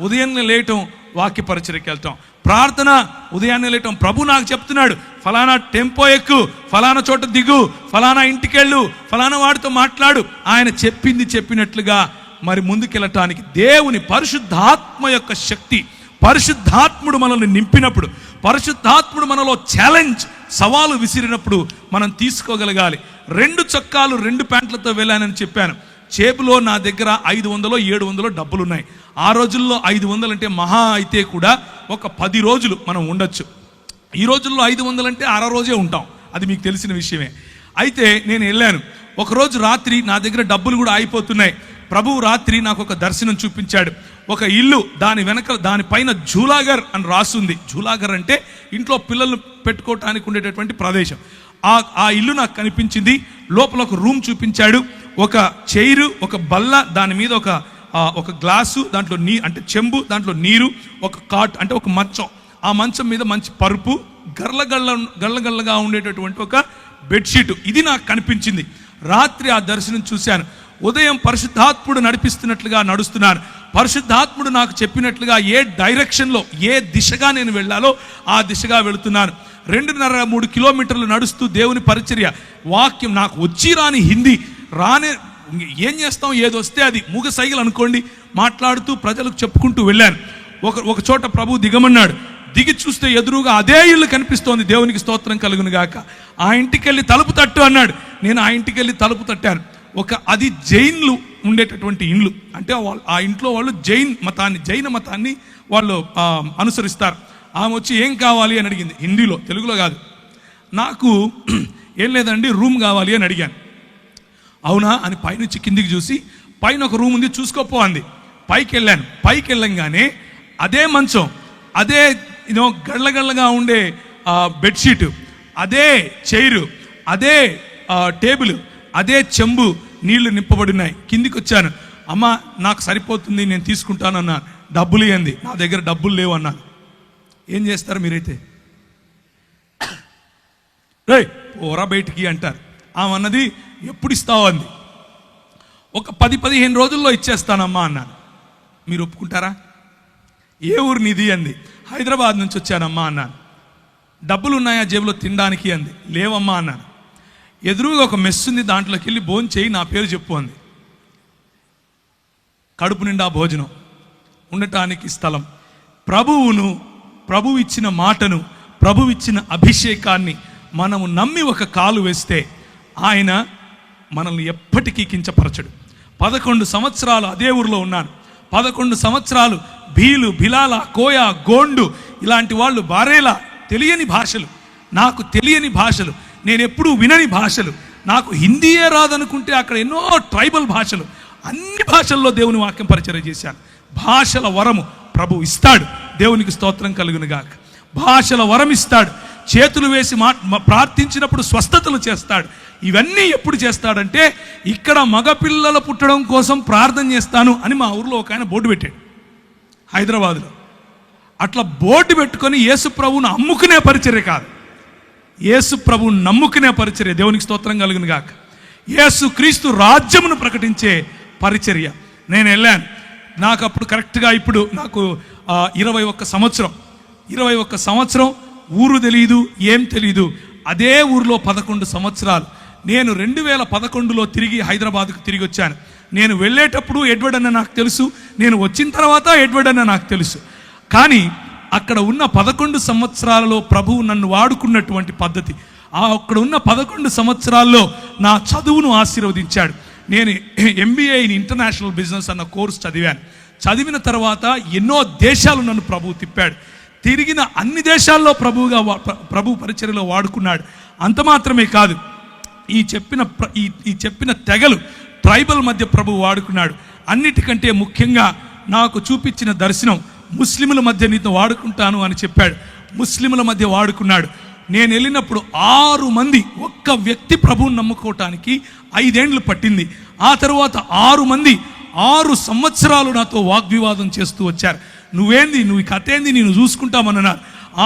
ఉదయాన్నే లేయటం, వాక్య పరిచర్యకి వెళ్తాం, ప్రార్థన, ఉదయాన్నే లేయటం. ప్రభు నాకు చెప్తున్నాడు, ఫలానా టెంపో ఎక్కు, ఫలానా చోట దిగు, ఫలానా ఇంటికెళ్ళు, ఫలానా వాడితో మాట్లాడు. ఆయన చెప్పింది చెప్పినట్లుగా మరి ముందుకెళ్ళటానికి దేవుని పరిశుద్ధాత్మ యొక్క శక్తి, పరిశుద్ధాత్ముడు మనల్ని నింపినప్పుడు, పరిశుద్ధాత్ముడు మనలో ఛాలెంజ్, సవాలు విసిరినప్పుడు మనం తీసుకోగలగాలి. 2 చొక్కాలు 2 ప్యాంట్లతో వెళ్ళానని చెప్పాను. చేపులో నా దగ్గర 500-700 డబ్బులున్నాయి. ఆ రోజుల్లో 500 అంటే మహా అయితే కూడా ఒక 10 రోజులు మనం ఉండొచ్చు. ఈ రోజుల్లో 500 అంటే 1/2 రోజే ఉంటాం, అది మీకు తెలిసిన విషయమే. అయితే నేను వెళ్ళాను. ఒకరోజు రాత్రి నా దగ్గర డబ్బులు కూడా అయిపోతున్నాయి. ప్రభువు రాత్రి నాకు ఒక దర్శనం చూపించాడు. ఒక ఇల్లు, దాని వెనక, దానిపైన జూలాగర్ అని రాసుంది. జూలాగర్ అంటే ఇంట్లో పిల్లలు పెట్టుకోవటానికి ఉండేటటువంటి ప్రదేశం. ఆ ఇల్లు నాకు కనిపించింది. లోపల ఒక రూమ్ చూపించాడు. ఒక చైరు, ఒక బల్ల, దాని మీద ఒక గ్లాసు, దాంట్లో అంటే చెంబు, దాంట్లో నీరు, ఒక కాట్ అంటే ఒక మంచం. ఆ మంచం మీద మంచి పరుపు, గల్లగల్లగా ఉండేటటువంటి ఒక బెడ్షీట్. ఇది నాకు కనిపించింది. రాత్రి ఆ దర్శనం చూశాను. ఉదయం పరిశుద్ధాత్ముడు నడిపిస్తున్నట్లుగా నడుస్తున్నాను. పరిశుద్ధాత్ముడు నాకు చెప్పినట్లుగా ఏ డైరెక్షన్లో, ఏ దిశగా నేను వెళ్ళాలో ఆ దిశగా వెళుతున్నాను. 2.5-3 కిలోమీటర్లు నడుస్తూ దేవుని పరిచర్య, వాక్యం. నాకు వచ్చి రాని హిందీ ఏం చేస్తాం, ఏదొస్తే అది మూగ సైగలు అనుకోండి, మాట్లాడుతూ ప్రజలకు చెప్పుకుంటూ వెళ్ళాను. ఒక చోట ప్రభు దిగమన్నాడు. దిగి చూస్తే ఎదురుగా అదే ఇల్లు కనిపిస్తోంది. దేవునికి స్తోత్రం కలుగును గాక. ఆ ఇంటికి వెళ్ళి తలుపు తట్టు అన్నాడు. నేను ఆ ఇంటికి వెళ్ళి తలుపు తట్టాను. అది జైన్లు ఉండేటటువంటి ఇండ్లు. అంటే ఆ ఇంట్లో వాళ్ళు జైన మతాన్ని వాళ్ళు అనుసరిస్తారు. ఆమె వచ్చి ఏం కావాలి అని అడిగింది, హిందీలో, తెలుగులో కాదు. నాకు ఏం లేదండి, రూమ్ కావాలి అని అడిగాను. అవునా అని పైనుంచి కిందికి చూసి, పైన ఒక రూమ్ ఉంది, చూసుకోపో అంది. పైకి వెళ్ళాను. పైకి వెళ్ళంగానే అదే మంచం, అదే గళ్ళగళ్ళగా ఉండే బెడ్షీట్, అదే చైరు, అదే టేబుల్, అదే చెంబు, నీళ్లు నింపబడినాయి. కిందికి వచ్చాను. అమ్మ నాకు సరిపోతుంది, నేను తీసుకుంటానన్నా. డబ్బులు ఇవ్వండి. నా దగ్గర డబ్బులు లేవు అన్నాను. ఏం చేస్తారు మీరైతే? రే ఓరా బయటికి అంటారు. ఆమె అన్నది, ఎప్పుడు ఇస్తావు అంది. ఒక 10-15 రోజుల్లో ఇచ్చేస్తానమ్మా అన్నాను. మీరు ఒప్పుకుంటారా? ఏ ఊరు నీది అంది. హైదరాబాద్ నుంచి వచ్చానమ్మా అన్నాను. డబ్బులు ఉన్నాయా జేబులో తినడానికి అంది. లేవమ్మా అన్నాను. ఎదురుగా ఒక మెస్ ఉంది, దాంట్లోకి వెళ్ళి భోజనం చేయి, నా పేరు చెప్పు అంది. కడుపు నిండా భోజనం, ఉండటానికి స్థలం. ప్రభువు ఇచ్చిన మాటను, ప్రభువు ఇచ్చిన అభిషేకాన్ని మనము నమ్మి ఒక కాలు వేస్తే ఆయన మనల్ని ఎప్పటికీ కించపరచడు. 11 సంవత్సరాలు అదే ఊరిలో ఉన్నాను. 11 సంవత్సరాలు భీలు, బిలాల, కోయ, గోండు ఇలాంటి వాళ్ళు, బారేలా, తెలియని భాషలు, నాకు తెలియని భాషలు, నేను ఎప్పుడూ వినని భాషలు, నాకు హిందీయే రాదనుకుంటే అక్కడ ఎన్నో ట్రైబల్ భాషలు, అన్ని భాషల్లో దేవుని వాక్యం పరిచయం చేశాను. భాషల వరము ప్రభు ఇస్తాడు. దేవునికి స్తోత్రం కలుగును గాక. భాషల వరం ఇస్తాడు. చేతులు వేసి ప్రార్థించినప్పుడు స్వస్థతలు చేస్తాడు. ఇవన్నీ ఎప్పుడు చేస్తాడంటే, ఇక్కడ మగపిల్లలు పుట్టడం కోసం ప్రార్థన చేస్తాను అని మా ఊర్లో ఒక ఆయన బోర్డు పెట్టాడు, హైదరాబాదులో. అట్లా బోర్డు పెట్టుకొని యేసు ప్రభువును అమ్ముకునే పరిచర్య కాదు, యేసు ప్రభువును నమ్ముకునే పరిచర్య. దేవునికి స్తోత్రం కలుగును గాక. యేసు క్రీస్తు రాజ్యమును ప్రకటించే పరిచర్య. నేను వెళ్ళాను. నాకు అప్పుడు కరెక్ట్గా ఇప్పుడు నాకు 21 సంవత్సరం, ఊరు తెలియదు, ఏం తెలీదు. అదే ఊరిలో 11 సంవత్సరాలు. నేను 2011లో తిరిగి హైదరాబాద్కు తిరిగి వచ్చాను. నేను వెళ్ళేటప్పుడు ఎడ్వర్డ్ అన్న నాకు తెలుసు, నేను వచ్చిన తర్వాత ఎడ్వర్డ్ అన్న నాకు తెలుసు. కానీ అక్కడ ఉన్న 11 సంవత్సరాలలో ప్రభువు నన్ను వాడుకున్నటువంటి పద్ధతి, అక్కడ ఉన్న 11 సంవత్సరాల్లో నా చదువును ఆశీర్వదించాడు. నేను MBA ఇన్ ఇంటర్నేషనల్ బిజినెస్ అన్న కోర్స్ చదివాను. చదివిన తర్వాత ఎన్నో దేశాలు నన్ను ప్రభువు తిప్పాడు. తిరిగిన అన్ని దేశాల్లో ప్రభు పరిచర్యలో వాడుకున్నాడు. అంత మాత్రమే కాదు, ఈ చెప్పిన తెగలు ట్రైబల్ మధ్య ప్రభు వాడుకున్నాడు. అన్నిటికంటే ముఖ్యంగా నాకు చూపించిన దర్శనం, ముస్లింల మధ్య నీతో వాడుకుంటాను అని చెప్పాడు. ముస్లింల మధ్య వాడుకున్నాడు. నేను వెళ్ళినప్పుడు 6 మంది, ఒక్క వ్యక్తి ప్రభువుని నమ్ముకోవటానికి 5 ఏళ్ళు పట్టింది. ఆ తర్వాత 6 మంది 6 సంవత్సరాలు నాతో వాగ్వివాదం చేస్తూ వచ్చారు. నువ్వేంది, నువ్వు కథ ఏంది, నేను చూసుకుంటామన్నారు.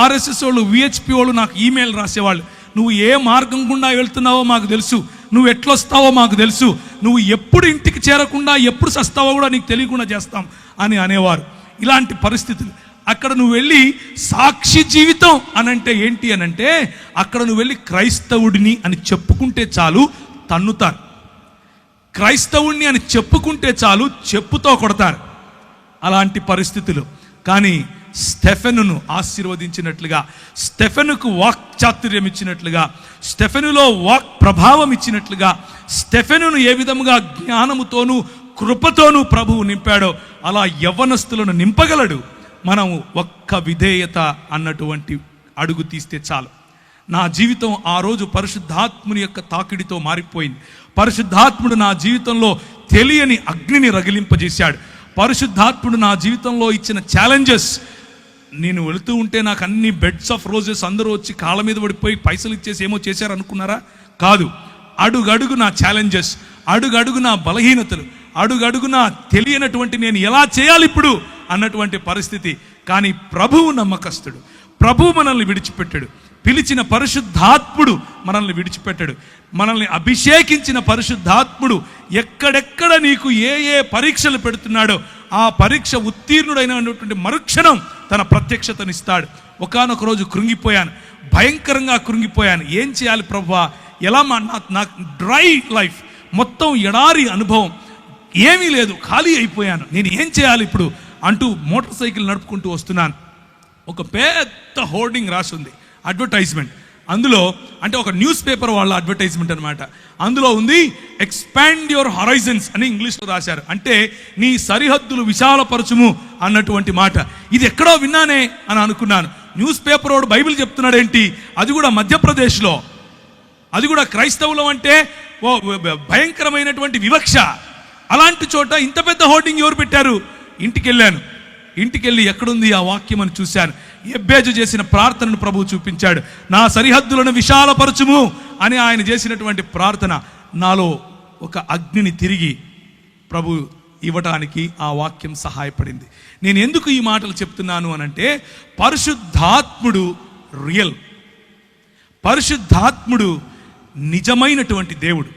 RSS వాళ్ళు, VHP వాళ్ళు నాకు ఈమెయిల్ రాసేవాళ్ళు. నువ్వు ఏ మార్గం గుండా వెళ్తున్నావో మాకు తెలుసు, నువ్వు ఎట్లొస్తావో మాకు తెలుసు, నువ్వు ఎప్పుడు ఇంటికి చేరకుండా ఎప్పుడు సస్తావో కూడా నీకు తెలియకుండా చేస్తాం అని అనేవారు. ఇలాంటి పరిస్థితులు. అక్కడ నువ్వు వెళ్ళి సాక్షి జీవితం అనంటే ఏంటి అనంటే, అక్కడ నువ్వు వెళ్ళి క్రైస్తవుడిని అని చెప్పుకుంటే చాలు తన్నుతారు. క్రైస్తవుడిని అని చెప్పుకుంటే చాలు చెప్పుతో కొడతారు. అలాంటి పరిస్థితులు. కానీ స్టెఫెనును ఆశీర్వదించినట్లుగా, స్టెఫెనుకు వాక్ చాతుర్యం ఇచ్చినట్లుగా, స్టెఫెనులో వాక్ ప్రభావం ఇచ్చినట్లుగా, స్టెఫెనును ఏ విధముగా జ్ఞానముతోనూ కృపతోనూ ప్రభువు నింపాడో అలా యవ్వనస్తులను నింపగలడు. మనం ఒక్క విధేయత అన్నటువంటి అడుగు తీస్తే చాలు. నా జీవితం ఆ రోజు పరిశుద్ధాత్ముని యొక్క తాకిడితో మారిపోయింది. పరిశుద్ధాత్ముడు నా జీవితంలో తెలియని అగ్నిని రగిలింపజేశాడు. పరిశుద్ధాత్ముడు నా జీవితంలో ఇచ్చిన ఛాలెంజెస్, నేను వెళుతూ ఉంటే నాకు అన్ని బెడ్స్ ఆఫ్ రోజెస్ అందరూ వచ్చి కాళ్ళ మీద పడిపోయి పైసలు ఇచ్చేసి ఏమో చేశారు అనుకున్నారా? కాదు. అడుగడుగు నా ఛాలెంజెస్, అడుగడుగు నా బలహీనతలు, అడుగడుగు నా తెలియనటువంటి నేను ఎలా చేయాలి ఇప్పుడు అన్నటువంటి పరిస్థితి. కానీ ప్రభువు నమ్మకస్తుడు. ప్రభువు మనల్ని విడిచిపెట్టాడు. పిలిచిన పరిశుద్ధాత్ముడు మనల్ని విడిచిపెట్టాడు. మనల్ని అభిషేకించిన పరిశుద్ధాత్ముడు ఎక్కడెక్కడ నీకు ఏ పరీక్షలు పెడుతున్నాడో ఆ పరీక్ష ఉత్తీర్ణుడైనటువంటి మరుక్షణం తన ప్రత్యక్షతనిస్తాడు. ఒకానొక రోజు కృంగిపోయాను, భయంకరంగా కృంగిపోయాను. ఏం చేయాలి ప్రభువా? ఎలా నాకు డ్రై లైఫ్, మొత్తం ఎడారి అనుభవం, ఏమీ లేదు, ఖాళీ అయిపోయాను. నేను ఏం చేయాలి ఇప్పుడు అంటూ మోటార్ సైకిల్ నడుపుకుంటూ వస్తున్నాను. ఒక పెద్ద హోర్డింగ్ రాసి ఉంది, అడ్వర్టైజ్మెంట్. అందులో అంటే ఒక న్యూస్ పేపర్ వాళ్ళ అడ్వర్టైజ్మెంట్ అనమాట. అందులో ఉంది ఎక్స్పాండ్ యువర్ హరైజన్స్ అని ఇంగ్లీష్లో రాశారు. అంటే నీ సరిహద్దులు విశాలపరచుము అన్నటువంటి మాట. ఇది ఎక్కడో విన్నానే అని అనుకున్నాను. న్యూస్ పేపర్ వాడు బైబిల్ చెప్తున్నాడు ఏంటి, అది కూడా మధ్యప్రదేశ్లో, అది కూడా క్రైస్తవులం అంటే ఓ భయంకరమైనటువంటి వివక్ష. అలాంటి చోట ఇంత పెద్ద హోర్డింగ్ ఎవరు పెట్టారు? ఇంటికెళ్ళి ఎక్కడుంది ఆ వాక్యం అని చూశాను. ఎబ్బేజు చేసిన ప్రార్థనను ప్రభువు చూపించాడు. నా సరిహద్దులను విశాలపరచుము అని ఆయన చేసినటువంటి ప్రార్థన నాలో ఒక అగ్నిని తిరిగి ప్రభు ఇవ్వటానికి ఆ వాక్యం సహాయపడింది. నేను ఎందుకు ఈ మాటలు చెప్తున్నాను అనంటే, పరిశుద్ధాత్ముడు రియల్, పరిశుద్ధాత్ముడు నిజమైనటువంటి దేవుడు.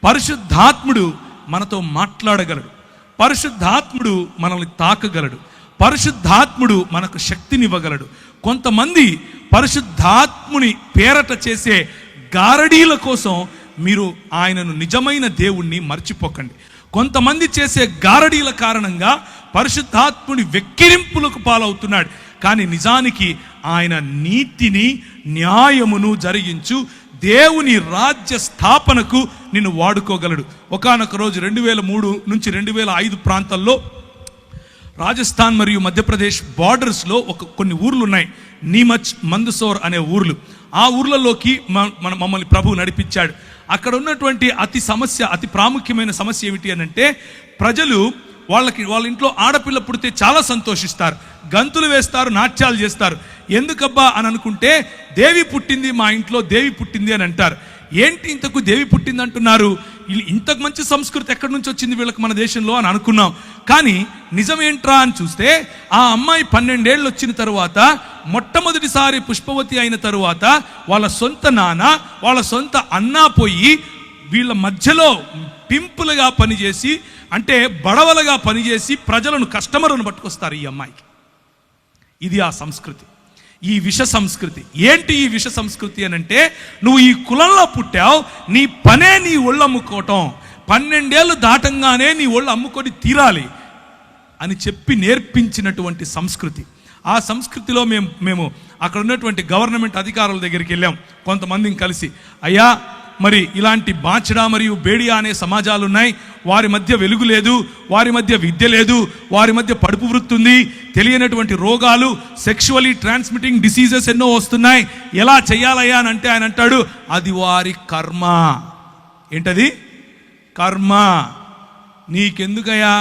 పరిశుద్ధాత్ముడు మనతో మాట్లాడగలడు. పరిశుద్ధాత్ముడు మనల్ని తాకగలడు. పరిశుద్ధాత్ముడు మనకు శక్తినివ్వగలడు. కొంతమంది పరిశుద్ధాత్ముని పేరట చేసే గారడీల కోసం మీరు ఆయనను నిజమైన దేవుణ్ణి మర్చిపోకండి. కొంతమంది చేసే గారడీల కారణంగా పరిశుద్ధాత్ముని వెక్కిరింపులకు పాలవుతున్నాడు. కానీ నిజానికి ఆయన నీతిని, న్యాయమును జరిగించు దేవుని రాజ్య స్థాపనకు నిన్ను వాడుకోగలడు. ఒకానొక రోజు 2003 నుంచి 2005 ప్రాంతాల్లో రాజస్థాన్ మరియు మధ్యప్రదేశ్ బార్డర్స్లో కొన్ని ఊర్లు ఉన్నాయి, నీమచ్, మందసోర్ అనే ఊర్లు. ఆ ఊర్లలోకి మమ్మల్ని ప్రభువు నడిపించాడు. అక్కడ ఉన్నటువంటి అతి ప్రాముఖ్యమైన సమస్య ఏమిటి అని అంటే, ప్రజలు వాళ్ళ ఇంట్లో ఆడపిల్ల పుడితే చాలా సంతోషిస్తారు, గంతులు వేస్తారు, నాట్యాలు చేస్తారు. ఎందుకబ్బా అని అనుకుంటే, దేవి పుట్టింది, మా ఇంట్లో దేవి పుట్టింది అని అంటారు. ఏంటి ఇంతకు దేవి పుట్టింది అంటున్నారు? ఇంతకు మంచి సంస్కృతి ఎక్కడి నుంచి వచ్చింది వీళ్ళకి మన దేశంలో అని అనుకున్నాం. కానీ నిజమేంట్రా అని చూస్తే, ఆ అమ్మాయి 12 ఏళ్ళు వచ్చిన తరువాత, మొట్టమొదటిసారి పుష్పవతి అయిన తరువాత, వాళ్ళ సొంత నాన్న, వాళ్ళ సొంత అన్న పోయి వీళ్ళ మధ్యలో పింపులుగా పనిచేసి, అంటే బడవలుగా పనిచేసి ప్రజలను, కస్టమర్లను పట్టుకొస్తారు ఈ అమ్మాయికి. ఇది ఆ సంస్కృతి, ఈ విష సంస్కృతి. ఏంటి ఈ విష సంస్కృతి అని అంటే, నువ్వు ఈ కులంలో పుట్టావు, నీ పనే నీ ఒళ్ళు అమ్ముకోవటం, 12 ఏళ్ళు దాటంగానే నీ ఒళ్ళు అమ్ముకొని తీరాలి అని చెప్పి నేర్పించినటువంటి సంస్కృతి. ఆ సంస్కృతిలో మేము అక్కడ ఉన్నటువంటి గవర్నమెంట్ అధికారుల దగ్గరికి వెళ్ళాం కొంతమందిని కలిసి. అయ్యా, మరి ఇలాంటి బాచడా మరియు బేడియా అనే సమాజాలు ఉన్నాయి, వారి మధ్య వెలుగు లేదు, వారి మధ్య విద్య లేదు, వారి మధ్య పడుపు వృత్తి ఉంది, తెలియనటువంటి రోగాలు, సెక్షువలీ ట్రాన్స్మిటింగ్ డిసీజెస్ ఎన్నో వస్తున్నాయి, ఎలా చెయ్యాలయ్యా అని అంటే ఆయన అంటాడు, అది వారి కర్మ. ఏంటది? కర్మ. నీకెందుకయ్యా?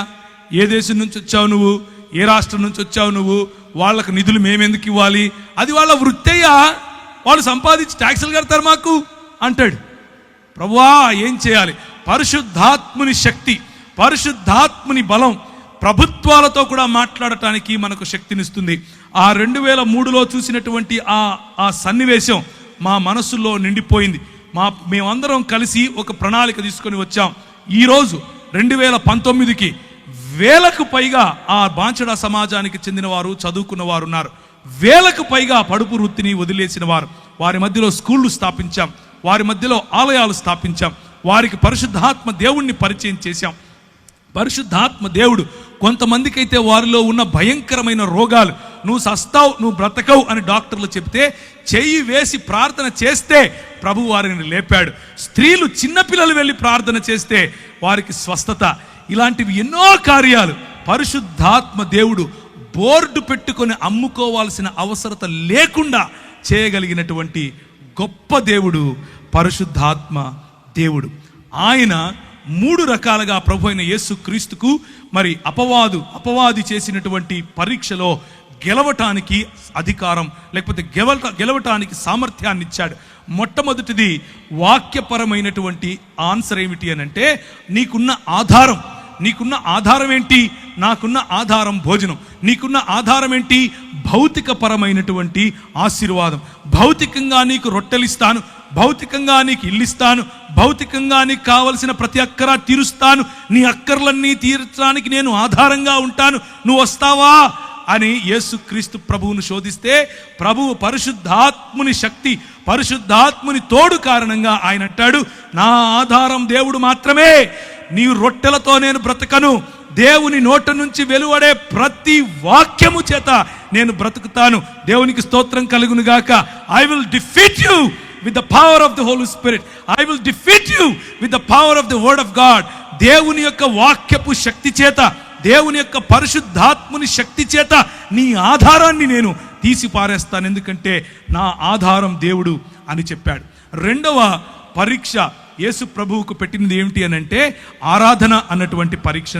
ఏ దేశం నుంచి వచ్చావు నువ్వు? ఏ రాష్ట్రం నుంచి వచ్చావు నువ్వు? వాళ్ళకు నిధులు మేమెందుకు ఇవ్వాలి? అది వాళ్ళ వృత్తయ్యా, వాళ్ళు సంపాదించి ట్యాక్సులు కడతారు మాకు అంటాడు. ప్రభువా, ఏం చేయాలి? పరిశుద్ధాత్ముని శక్తి, పరిశుద్ధాత్ముని బలం ప్రభుత్వాలతో కూడా మాట్లాడటానికి మనకు శక్తినిస్తుంది. ఆ 2003లో చూసినటువంటి ఆ సన్నివేశం మా మనసులో నిండిపోయింది. మేమందరం కలిసి ఒక ప్రణాళిక తీసుకొని వచ్చాం. ఈరోజు 2019కి వేలకు పైగా ఆ బాంచడా సమాజానికి చెందిన వారు, చదువుకున్న వారు ఉన్నారు. వేలకు పైగా పడుపు వృత్తిని వదిలేసిన వారు. వారి మధ్యలో స్కూళ్ళు స్థాపించాం, వారి మధ్యలో ఆలయాలు స్థాపించాం, వారికి పరిశుద్ధాత్మ దేవుణ్ణి పరిచయం చేశాం. పరిశుద్ధాత్మ దేవుడు కొంతమందికి అయితే వారిలో ఉన్న భయంకరమైన రోగాలు, నువ్వు సస్తావు, నువ్వు బ్రతకవు అని డాక్టర్లు చెప్తే చెయ్యి వేసి ప్రార్థన చేస్తే ప్రభు వారిని లేపాడు. స్త్రీలు, చిన్నపిల్లలు వెళ్ళి ప్రార్థన చేస్తే వారికి స్వస్థత. ఇలాంటివి ఎన్నో కార్యాలు పరిశుద్ధాత్మ దేవుడు బోర్డు పెట్టుకొని అమ్ముకోవాల్సిన అవసరత లేకుండా చేయగలిగినటువంటి గొప్ప దేవుడు పరిశుద్ధాత్మ దేవుడు. ఆయన 3 రకాలుగా ప్రభు అయిన యేసు క్రీస్తుకు మరి అపవాది చేసినటువంటి పరీక్షలో గెలవటానికి అధికారం, లేకపోతే గెలవటానికి సామర్థ్యాన్ని ఇచ్చాడు. మొట్టమొదటిది వాక్యపరమైనటువంటి ఆన్సర్ ఏమిటి అని అంటే, నీకున్న ఆధారం ఏంటి? నాకున్న ఆధారం భోజనం. నీకున్న ఆధారం ఏంటి? భౌతికపరమైనటువంటి ఆశీర్వాదం. భౌతికంగా నీకు రొట్టెలిస్తాను, భౌతికంగా నీకు ఇల్లిస్తాను, భౌతికంగా నీకు కావలసిన ప్రతి అక్కర తీరుస్తాను, నీ అక్కర్లన్నీ తీర్చడానికి నేను ఆధారంగా ఉంటాను, నువ్వు వస్తావా అని యేసుక్రీస్తు ప్రభువును శోధిస్తే, ప్రభువు పరిశుద్ధాత్ముని శక్తి, పరిశుద్ధాత్ముని తోడు కారణంగా ఆయన అంటాడు, నా ఆధారం దేవుడు మాత్రమే. నీ రొట్టెలతో నేను బ్రతకను, దేవుని నోట నుంచి వెలువడే ప్రతి వాక్యము చేత నేను బ్రతుకుతాను. దేవునికి స్తోత్రం కలుగును గాక. I will defeat you with the power of the Holy Spirit. I will defeat you with the power of the word of God. దేవుని యొక్క వాక్యపు శక్తి చేత, దేవుని యొక్క పరిశుద్ధాత్ముని శక్తి చేత నీ ఆధారాన్ని నేను తీసి పారేస్తాను, ఎందుకంటే నా ఆధారం దేవుడు అని చెప్పాడు. రెండవ పరీక్ష యేసు ప్రభువుకు పెట్టినది ఏమిటి అని అంటే, ఆరాధన అన్నటువంటి పరీక్ష.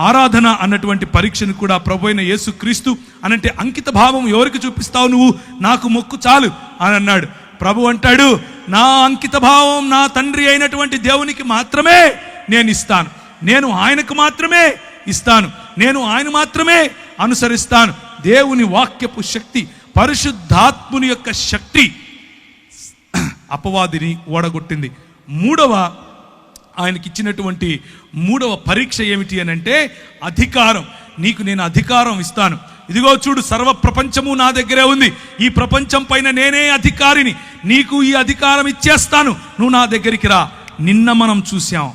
ఆరాధన అన్నటువంటి పరీక్షను కూడా ప్రభు అయిన యేసు క్రీస్తు అనంటే, అంకిత భావం ఎవరికి చూపిస్తావు నువ్వు? నాకు మొక్కు చాలు అని అన్నాడు. ప్రభు అంటాడు, నా అంకిత భావం నా తండ్రి అయినటువంటి దేవునికి మాత్రమే నేను ఇస్తాను, నేను ఆయనకు మాత్రమే ఇస్తాను, నేను ఆయన మాత్రమే అనుసరిస్తాను. దేవుని వాక్యపు శక్తి, పరిశుద్ధాత్ముని యొక్క శక్తి అపవాదిని ఓడగొట్టింది. ఆయనకి ఇచ్చినటువంటి మూడవ పరీక్ష ఏమిటి అని అంటే, అధికారం. నీకు నేను అధికారం ఇస్తాను, ఇదిగో చూడు, సర్వ ప్రపంచము నా దగ్గరే ఉంది, ఈ ప్రపంచం పైన నేనే అధికారిని, నీకు ఈ అధికారం ఇచ్చేస్తాను, నువ్వు నా దగ్గరికి రా. నిన్న మనం చూసాం,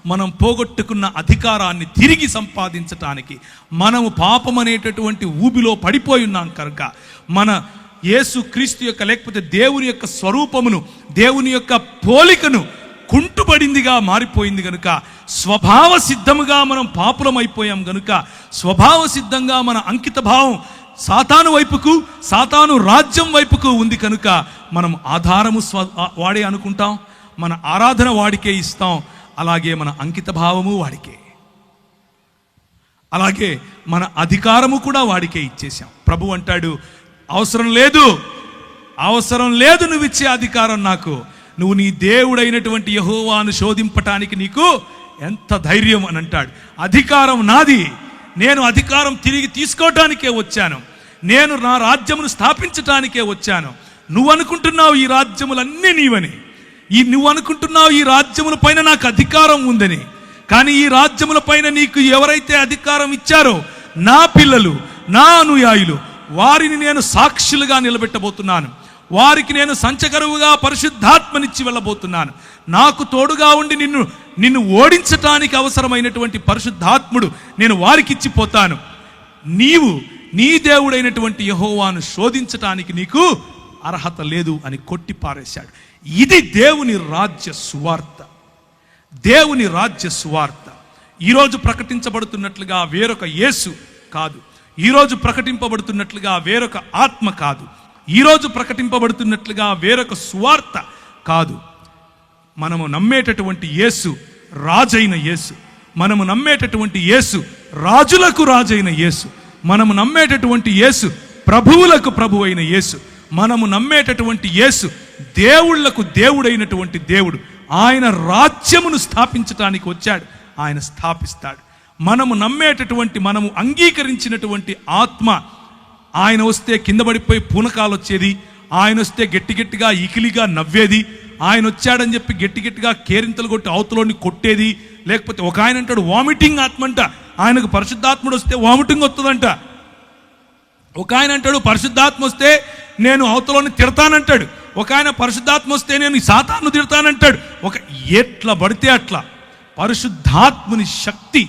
మనం పోగొట్టుకున్న అధికారాన్ని తిరిగి సంపాదించటానికి మనము పాపం అనేటటువంటి ఊబిలో పడిపోయి ఉన్నాం కనుక, మన యేసు క్రీస్తు యొక్క, లేకపోతే దేవుని యొక్క స్వరూపమును, దేవుని యొక్క పోలికను కుంటుబడిందిగా మారిపోయింది కనుక, స్వభావ సిద్ధముగా మనం పాపులం అయిపోయాం కనుక, స్వభావ సిద్ధంగా మన అంకిత భావం సాతాను వైపుకు, సాతాను రాజ్యం వైపుకు ఉంది కనుక, మనం ఆధారము వాడే అనుకుంటాం, మన ఆరాధన వాడికే ఇస్తాం, అలాగే మన అంకిత భావము వాడికే, అలాగే మన అధికారము కూడా వాడికే ఇచ్చేసాం. ప్రభు అంటాడు, అవసరం లేదు నువ్వు ఇచ్చే అధికారం నాకు, నువ్వు నీ దేవుడైనటువంటి యెహోవాను శోధింపటానికి నీకు ఎంత ధైర్యం అని అంటాడు. అధికారం నాది, నేను అధికారం తిరిగి తీసుకోవటానికే వచ్చాను, నేను నా రాజ్యమును స్థాపించటానికే వచ్చాను. నువ్వు అనుకుంటున్నావు ఈ రాజ్యములన్నీ నీవని, నువ్వు అనుకుంటున్నావు ఈ రాజ్యముల పైన నాకు అధికారం ఉందని, కానీ ఈ రాజ్యముల పైన నీకు ఎవరైతే అధికారం ఇచ్చారో, నా పిల్లలు, నా అనుయాయులు, వారిని నేను సాక్షులుగా నిలబెట్టబోతున్నాను, వారికి నేను సంచకరువుగా పరిశుద్ధాత్మనిచ్చి వెళ్ళబోతున్నాను. నాకు తోడుగా ఉండి నిన్ను ఓడించటానికి అవసరమైనటువంటి పరిశుద్ధాత్ముడు నేను వారికి ఇచ్చిపోతాను. నీవు నీ దేవుడైనటువంటి యెహోవాను శోధించటానికి నీకు అర్హత లేదు అని కొట్టి పారేశాడు. ఇది దేవుని రాజ్య సువార్త. దేవుని రాజ్య సువార్త ఈరోజు ప్రకటించబడుతున్నట్లుగా వేరొక యేసు కాదు. ఈరోజు ప్రకటింపబడుతున్నట్లుగా వేరొక ఆత్మ కాదు. ఈరోజు ప్రకటింపబడుతున్నట్లుగా వేరొక సువార్త కాదు. మనము నమ్మేటటువంటి యేసు రాజైన యేసు. మనము నమ్మేటటువంటి యేసు రాజులకు రాజైన యేసు. మనము నమ్మేటటువంటి యేసు ప్రభువులకు ప్రభువైన యేసు. మనము నమ్మేటటువంటి యేసు దేవుళ్లకు దేవుడైనటువంటి దేవుడు. ఆయన రాజ్యమును స్థాపించటానికి వచ్చాడు. ఆయన స్థాపిస్తాడు. మనము నమ్మేటటువంటి, మనము అంగీకరించినటువంటి ఆత్మ, ఆయన వస్తే కింద పడిపోయి పూనకాలు వచ్చేది, ఆయన వస్తే గట్టి గట్టిగా ఇకిలిగా నవ్వేది, ఆయన వచ్చాడని చెప్పి గట్టి గట్టిగా కేరింతలు కొట్టి అవతలోని కొట్టేది, లేకపోతే ఒక ఆయన అంటాడు వామిటింగ్ ఆత్మ అంట, ఆయనకు పరిశుద్ధాత్ముడు వస్తే వామిటింగ్ వస్తుందంట. ఒక ఆయన అంటాడు పరిశుద్ధాత్మ వస్తే నేను అవతలోని తిడతానంటాడు. ఒక ఆయన పరిశుద్ధాత్మ వస్తే నేను సాతాను తిడతానంటాడు. ఎట్లా పడితే అట్లా. పరిశుద్ధాత్ముని శక్తి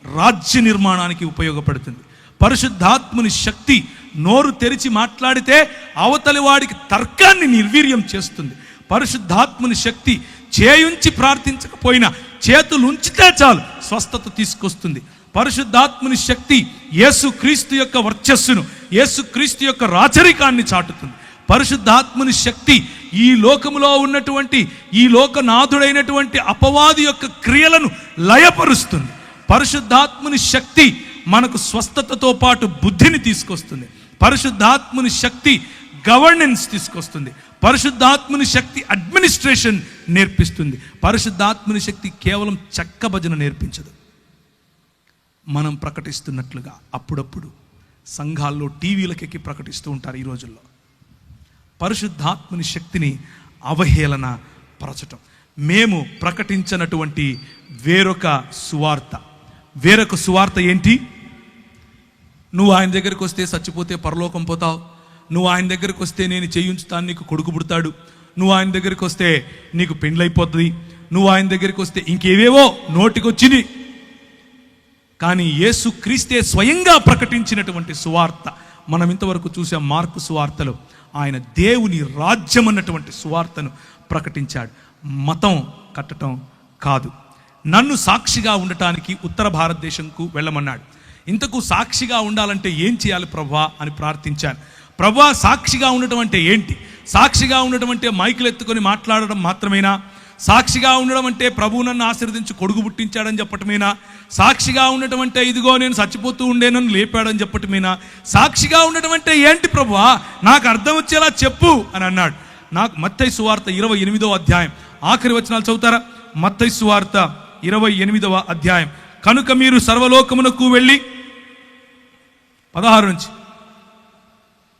రాజ్య నిర్మాణానికి ఉపయోగపడుతుంది. పరిశుద్ధాత్ముని శక్తి నోరు తెరిచి మాట్లాడితే అవతలి వాడికి తర్కాన్ని నిర్వీర్యం చేస్తుంది. పరిశుద్ధాత్ముని శక్తి చేయుంచి ప్రార్థించకపోయినా చేతులు ఉంచితే చాలు స్వస్థత తీసుకొస్తుంది. పరిశుద్ధాత్ముని శక్తి యేసుక్రీస్తు యొక్క వర్చస్సును, యేసుక్రీస్తు యొక్క రాచరికాన్ని చాటుతుంది. పరిశుద్ధాత్ముని శక్తి ఈ లోకములో ఉన్నటువంటి, ఈ లోకనాథుడైనటువంటి అపవాది యొక్క క్రియలను లయపరుస్తుంది. పరిశుద్ధాత్ముని శక్తి మనకు స్వస్థతతో పాటు బుద్ధిని తీసుకొస్తుంది. పరిశుద్ధాత్ముని శక్తి గవర్నెన్స్ తీసుకొస్తుంది. పరిశుద్ధాత్ముని శక్తి అడ్మినిస్ట్రేషన్ నేర్పిస్తుంది. పరిశుద్ధాత్ముని శక్తి కేవలం చెక్క భజన నేర్పించదు. మనం ప్రకటిస్తున్నట్లుగా అప్పుడప్పుడు సంఘాల్లో టీవీలకెక్కి ప్రకటిస్తూ ఉంటారు. ఈ రోజుల్లో పరిశుద్ధాత్ముని శక్తిని అవహేళన పరచటం. మేము ప్రకటించినటువంటి వేరొక సువార్త ఏంటి? నువ్వు ఆయన దగ్గరికి వస్తే చచ్చిపోతే పరలోకం పోతావు, నువ్వు ఆయన దగ్గరికి వస్తే నేను చేయించుతాను, నీకు కొడుకు పుడతాడు, నువ్వు ఆయన దగ్గరికి వస్తే నీకు పెండ్లైపోతుంది, నువ్వు ఆయన దగ్గరికి వస్తే ఇంకేవేవో నోటికొచ్చింది. కానీ యేసుక్రీస్తే స్వయంగా ప్రకటించినటువంటి సువార్త మనం ఇంతవరకు చూసాం. మార్కు సువార్తలో ఆయన దేవుని రాజ్యం అన్నటువంటి సువార్తను ప్రకటించాడు. మతం కట్టడం కాదు. నన్ను సాక్షిగా ఉండటానికి ఉత్తర భారతదేశంకు వెళ్ళమన్నాడు. ఇంతకు సాక్షిగా ఉండాలంటే ఏం చేయాలి ప్రభువా అని ప్రార్థించాను. ప్రభువా, సాక్షిగా ఉండటం అంటే ఏంటి? సాక్షిగా ఉండటం అంటే మైకులు ఎత్తుకొని మాట్లాడడం మాత్రమేనా? సాక్షిగా ఉండడం అంటే ప్రభువు నన్ను ఆశీర్వదించి కొడుకు పుట్టించాడని చెప్పటమేనా? సాక్షిగా ఉండటం అంటే ఇదిగో నేను చచ్చిపోతూ ఉండే నన్ను లేపాడని చెప్పటమేనా? సాక్షిగా ఉండటం అంటే ఏంటి ప్రభువా, నాకు అర్థం వచ్చేలా చెప్పు అని అన్నాడు. నాకు మత్తయి సువార్త 28వ అధ్యాయం ఆఖరి వచనాలు చదువుతారా? మత్తయి సువార్త 28వ అధ్యాయం. కనుక మీరు సర్వలోకమునకు వెళ్ళి 16 నుంచి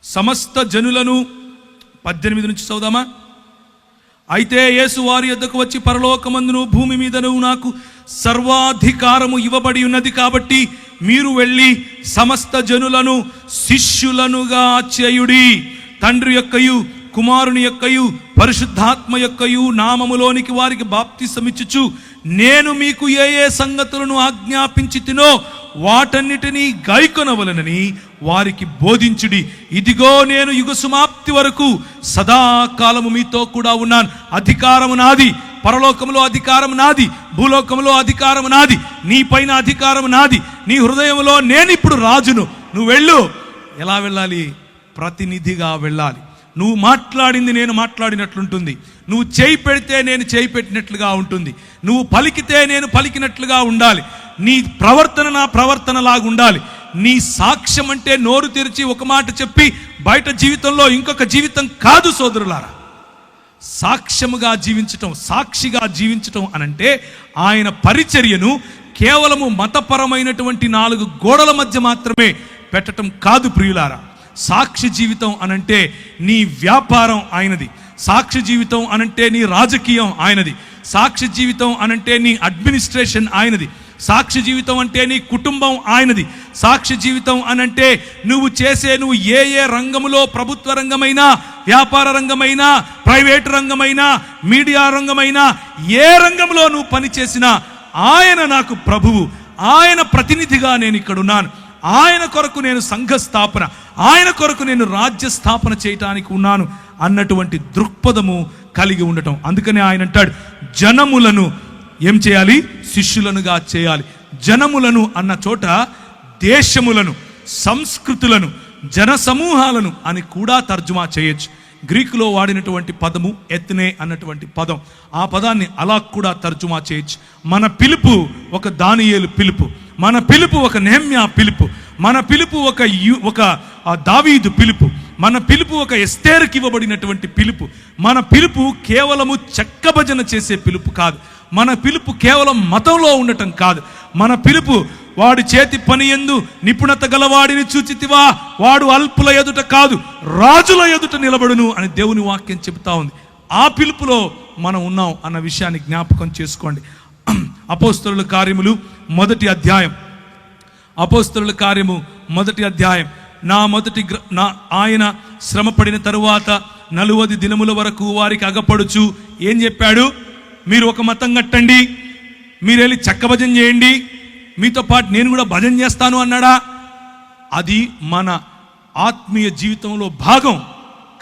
సమస్త జనులను 18 నుంచి చదువుదామా? అయితే యేసు వారి యొద్దకు వచ్చి, పరలోకమందును భూమి మీదను నాకు సర్వాధికారము ఇవ్వబడి ఉన్నది కాబట్టి మీరు వెళ్ళి సమస్త జనులను శిష్యులనుగా చేయుడి, తండ్రి యొక్కయు కుమారుని యొక్కయు పరిశుద్ధాత్మ యొక్కయు నామములోనికి వారికి బాప్తిసమిచ్చుచు నేను మీకు ఏ ఏ సంగతులను ఆజ్ఞాపించి తినో వాటన్నిటినీ గైకొనవలనని వారికి బోధించుడి. ఇదిగో నేను యుగ సమాప్తి వరకు సదాకాలము మీతో కూడా ఉన్నాను. అధికారము నాది, పరలోకములో అధికారం నాది, భూలోకములో అధికారం నాది, నీ పైన అధికారం నాది, నీ హృదయంలో నేను ఇప్పుడు రాజును. నువ్వు వెళ్ళు. ఎలా వెళ్ళాలి? ప్రతినిధిగా వెళ్ళాలి. నువ్వు మాట్లాడింది నేను మాట్లాడినట్లుంటుంది, నువ్వు చేయి పెడితే నేను చేయి పెట్టినట్లుగా ఉంటుంది, నువ్వు పలికితే నేను పలికినట్లుగా ఉండాలి, నీ ప్రవర్తన నా ప్రవర్తన లాగా ఉండాలి. నీ సాక్ష్యం అంటే నోరు తెరిచి ఒక మాట చెప్పి బయట జీవితంలో ఇంకొక జీవితం కాదు సోదరులారా. సాక్ష్యముగా జీవించటం, సాక్షిగా జీవించటం అనంటే ఆయన పరిచర్యను కేవలము మతపరమైనటువంటి 4 గోడల మధ్య మాత్రమే పెట్టటం కాదు ప్రియులారా. సాక్షి జీవితం అనంటే నీ వ్యాపారం ఆయనది, సాక్షి జీవితం అనంటే నీ రాజకీయం ఆయనది, సాక్షి జీవితం అనంటే నీ అడ్మినిస్ట్రేషన్ ఆయనది, సాక్షి జీవితం అంటే నీ కుటుంబం ఆయనది, సాక్షి జీవితం అనంటే నువ్వు ఏ ఏ రంగములో, ప్రభుత్వ రంగమైనా, వ్యాపార రంగమైనా, ప్రైవేటు రంగమైనా, మీడియా రంగమైనా, ఏ రంగంలో నువ్వు పనిచేసినా ఆయన నాకు ప్రభువు, ఆయన ప్రతినిధిగా నేను ఇక్కడ ఉన్నాను, ఆయన కొరకు నేను సంఘ స్థాపన, ఆయన కొరకు నేను రాజ్య స్థాపన చేయటానికి ఉన్నాను అన్నటువంటి దృక్పథము కలిగి ఉండటం. అందుకనే ఆయన అంటాడు, జనములను ఏం చేయాలి? శిష్యులనుగా చేయాలి. జనములను అన్న చోట దేశములను, సంస్కృతులను, జన సమూహాలను అని కూడా తర్జుమా చేయొచ్చు. గ్రీకులో వాడినటువంటి పదము ఎత్నే అన్నటువంటి పదం, ఆ పదాన్ని అలా కూడా తర్జుమా చేయొచ్చు. మన పిలుపు ఒక దానియేలు పిలుపు, మన పిలుపు ఒక నెహెమ్యా పిలుపు, మన పిలుపు ఒక దావీదు పిలుపు, మన పిలుపు ఒక ఎస్తేరుకి ఇవ్వబడినటువంటి పిలుపు. మన పిలుపు కేవలము చెక్కభజన చేసే పిలుపు కాదు. మన పిలుపు కేవలం మతంలో ఉండటం కాదు. మన పిలుపు వాడి చేతి పని యందు నిపుణత గలవాడిని చూచితివా, వాడు అల్పుల ఎదుట కాదు రాజుల ఎదుట నిలబడును అని దేవుని వాక్యం చెబుతా ఉంది. ఆ పిలుపులో మనం ఉన్నాం అన్న విషయాన్ని జ్ఞాపకం చేసుకోండి. అపోస్తలుల కార్యములు 1వ అధ్యాయం, అపోస్తలుల కార్యము 1వ అధ్యాయం. ఆయన శ్రమపడిన తరువాత 40 దినముల వరకు వారికి అగపడుచు ఏం చెప్పాడు? మీరు ఒక మతం కట్టండి, మీరు వెళ్ళి చెక్క భజన చేయండి, మీతో పాటు నేను కూడా భజన చేస్తాను అన్నాడా? అది మన ఆత్మీయ జీవితంలో భాగం,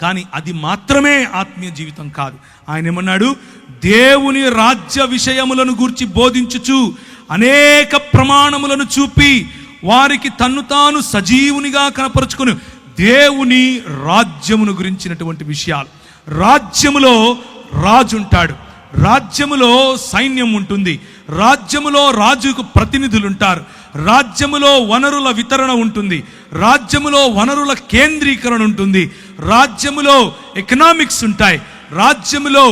కానీ అది మాత్రమే ఆత్మీయ జీవితం కాదు. ఆయన ఏమన్నాడు? దేవుని రాజ్య విషయములను గూర్చి బోధించుచు అనేక ప్రమాణములను చూపి వారికి తన్ను తాను సజీవునిగా కనపరుచుకుని దేవుని రాజ్యమును గురించినటువంటి విషయాలు. రాజ్యములో రాజు ఉంటాడు, రాజ్యములో సైన్యం ఉంటుంది, రాజ్యములో రాజుకు ప్రతినిధులు ఉంటారు, రాజ్యములో వనరుల వితరణ ఉంటుంది, రాజ్యములో వనరుల కేంద్రీకరణ ఉంటుంది, రాజ్యములో ఎకనామిక్స్ ఉంటాయి, రాజ్యములో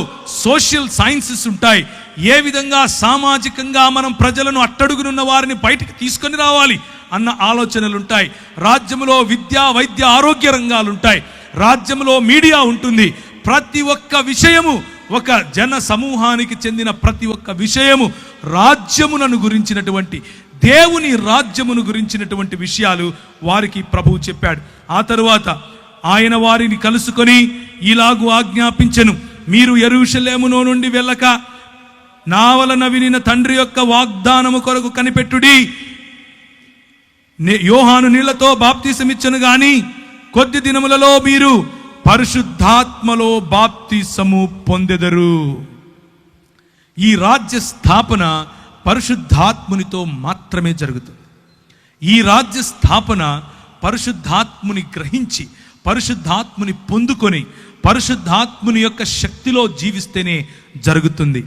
సోషల్ సైన్సెస్ ఉంటాయి. ఏ విధంగా సామాజికంగా మనం ప్రజలను అట్టడుగునున్న వారిని బయటికి తీసుకొని రావాలి అన్న ఆలోచనలు ఉంటాయి. రాజ్యములో విద్య, వైద్య, ఆరోగ్య రంగాలు ఉంటాయి, రాజ్యములో మీడియా ఉంటుంది. ప్రతి ఒక్క విషయము, ఒక జన సమూహానికి చెందిన ప్రతి ఒక్క విషయము రాజ్యములను గురించినటువంటి, దేవుని రాజ్యమును గురించినటువంటి విషయాలు వారికి ప్రభువు చెప్పాడు. ఆ తరువాత ఆయన వారిని కలుసుకొని ఇలాగు ఆజ్ఞాపించెను, మీరు యెరూషలేములో నుండి వెళ్ళక నా వలన వినిన తండ్రి యొక్క వాగ్దానము కొరకు కనిపెట్టుడి. యోహాను నీళ్లతో బాప్తిసమిచ్చను గాని కొద్ది దినములలో మీరు పరిశుద్ధాత్మలో బాప్తిసము పొందెదరు. ఈ రాజ్య స్థాపన పరిశుద్ధాత్మునితో మాత్రమే జరుగుతుంది. ఈ రాజ్య స్థాపన పరిశుద్ధాత్ముని గ్రహించి, పరిశుద్ధాత్ముని పొందుకొని, పరిశుద్ధాత్ముని యొక్క శక్తిలో జీవిస్తేనే జరుగుతుంది.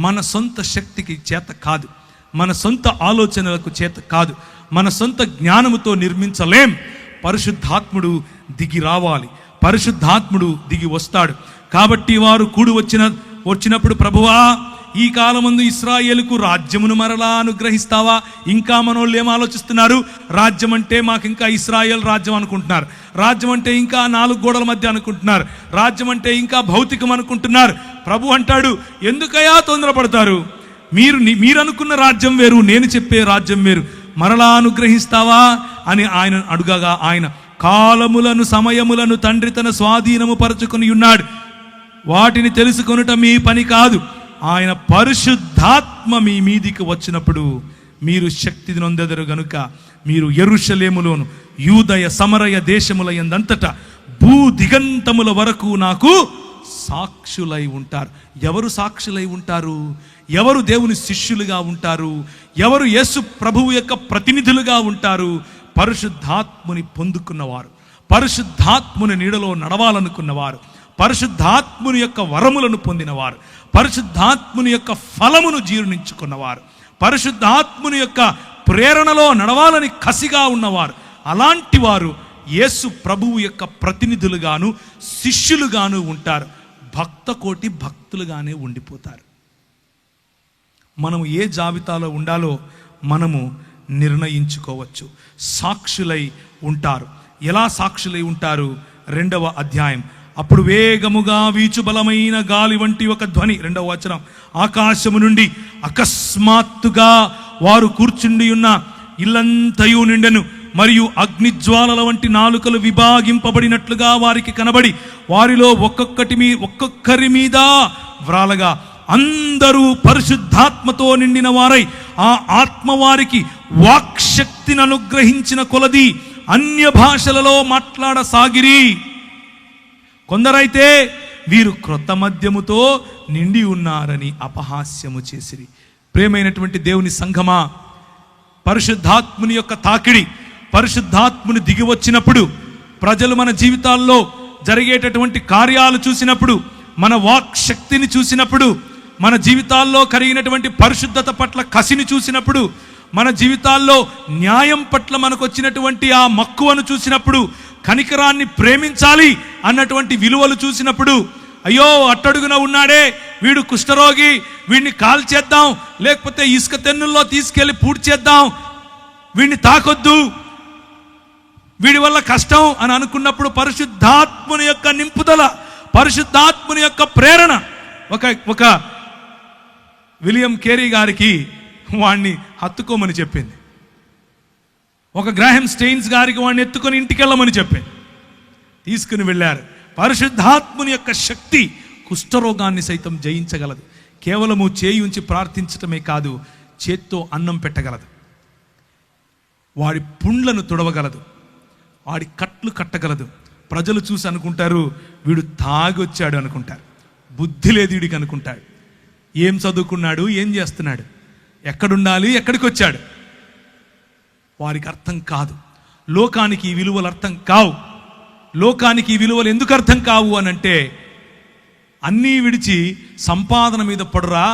మన సొంత శక్తికి చేత కాదు, మన సొంత ఆలోచనలకు చేత కాదు, మన సొంత జ్ఞానముతో నిర్మించలేం. పరిశుద్ధాత్ముడు దిగి రావాలి, పరిశుద్ధాత్ముడు దిగి వస్తాడు. కాబట్టి వారు కూడి వచ్చినప్పుడు, ప్రభువా, ఈ కాలమందు ఇశ్రాయేలుకు రాజ్యమును మరలా అనుగ్రహిస్తావా? ఇంకా మనోళ్ళు ఏం ఆలోచిస్తున్నారు? రాజ్యం అంటే మాకు ఇంకా ఇశ్రాయేల్ రాజ్యం అనుకుంటున్నారు, రాజ్యం అంటే ఇంకా 4 గోడల మధ్య అనుకుంటున్నారు, రాజ్యం అంటే ఇంకా భౌతికం అనుకుంటున్నారు. ప్రభు అంటాడు, ఎందుకయ్యా తొందరపడతారు? మీరు అనుకున్న రాజ్యం వేరు, నేను చెప్పే రాజ్యం వేరు. మరలా అనుగ్రహిస్తావా అని ఆయన అడుగగా, ఆయన కాలములను సమయములను తండ్రి తన స్వాధీనము పరచుకుని ఉన్నాడు, వాటిని తెలుసుకొనుట మీ పని కాదు. ఆయన పరిశుద్ధాత్మ మీ మీదికి వచ్చినప్పుడు మీరు శక్తి నొందెదరు గనుక మీరు యెరూషలేములోను యూదయ సమరయ దేశముల యందంతటా భూ దిగంతముల వరకు నాకు సాక్షులై ఉంటారు. ఎవరు సాక్షులై ఉంటారు? ఎవరు దేవుని శిష్యులుగా ఉంటారు? ఎవరు యేసు ప్రభువు యొక్క ప్రతినిధులుగా ఉంటారు? పరిశుద్ధాత్ముని పొందుకున్నవారు, పరిశుద్ధాత్ముని నీడలో నడవాలనుకున్నవారు, పరిశుద్ధాత్ముని యొక్క వరములను పొందినవారు, పరిశుద్ధాత్ముని యొక్క ఫలమును జీర్ణించుకున్నవారు, పరిశుద్ధాత్ముని యొక్క ప్రేరణలో నడవాలని కసిగా ఉన్నవారు. అలాంటి వారు యేసు ప్రభువు యొక్క ప్రతినిధులుగాను శిష్యులుగాను ఉంటారు. భక్త కోటి భక్తులుగానే ఉండిపోతారు. మనము ఏ జాబితాలో ఉండాలో మనము నిర్ణయించుకోవచ్చు. సాక్షులై ఉంటారు. ఎలా సాక్షులై ఉంటారు? 2వ అధ్యాయం. అప్పుడు వేగముగా వీచు బలమైన గాలి వంటి ఒక ధ్వని, 2వ వచనం, ఆకాశము నుండి అకస్మాత్తుగా వారు కూర్చుండి ఉన్న ఇల్లంతయు నిండెను. మరియు అగ్నిజ్వాలల వంటి నాలుకలు విభాగింపబడినట్లుగా వారికి కనబడి వారిలో ఒక్కొక్కరి మీద వ్రాలగా అందరూ పరిశుద్ధాత్మతో నిండిన వారై ఆ ఆత్మ వారికి వాక్శక్తిని అనుగ్రహించిన కొలది అన్య భాషలలో మాట్లాడసాగిరి. కొందరైతే వీరు క్రొత్త మద్యముతో నిండి ఉన్నారని అపహాస్యము చేసిరి. ప్రియమైనటువంటి దేవుని సంఘమా, పరిశుద్ధాత్ముని యొక్క తాకిడి, పరిశుద్ధాత్ముని దిగి వచ్చినప్పుడు, ప్రజలు మన జీవితాల్లో జరిగేటటువంటి కార్యాలు చూసినప్పుడు, మన వాక్ శక్తిని చూసినప్పుడు, మన జీవితాల్లో కలిగినటువంటి పరిశుద్ధత పట్ల కసిని చూసినప్పుడు, మన జీవితాల్లో న్యాయం పట్ల మనకు వచ్చినటువంటి ఆ మక్కువను చూసినప్పుడు, కనికరాన్ని ప్రేమించాలి అన్నటువంటి విలువలు చూసినప్పుడు, అయ్యో అట్టడుగున ఉన్నాడే వీడు కుష్ఠరోగి, వీడిని కాల్చేద్దాం, లేకపోతే ఇసుక తెన్నుల్లో తీసుకెళ్లి పూడ్చేద్దాం, వీడిని తాకొద్దు, వీడి వల్ల కష్టం అని అనుకున్నప్పుడు పరిశుద్ధాత్ముని యొక్క నింపుదల, పరిశుద్ధాత్ముని యొక్క ప్రేరణ ఒక విలియం కేరీ గారికి వాణ్ణి హత్తుకోమని చెప్పింది. ఒక గ్రాహం స్టెయిన్స్ గారికి వాడిని ఎత్తుకొని ఇంటికి వెళ్ళమని చెప్పింది. తీసుకుని వెళ్ళారు. పరిశుద్ధాత్ముని యొక్క శక్తి కుష్ఠరోగాన్ని సైతం జయించగలదు. కేవలము చేయి ఉంచి ప్రార్థించటమే కాదు, చేత్తో అన్నం పెట్టగలదు, వాడి పుండ్లను తుడవగలదు, వాడి కట్లు కట్టగలదు. ప్రజలు చూసి అనుకుంటారు వీడు తాగొచ్చాడు అనుకుంటారు, బుద్ధి లేదు వీడికి అనుకుంటాడు. ఏం చదువుకున్నాడు, ఏం చేస్తున్నాడు, ఎక్కడుండాలి, ఎక్కడికి వచ్చాడు, వారికి అర్థం కాదు. లోకానికి ఈ విలువలు అర్థం కావు. లోకానికి ఈ విలువలు ఎందుకు అర్థం కావు అనంటే, అన్నీ విడిచి సంపాదన మీద పడురా,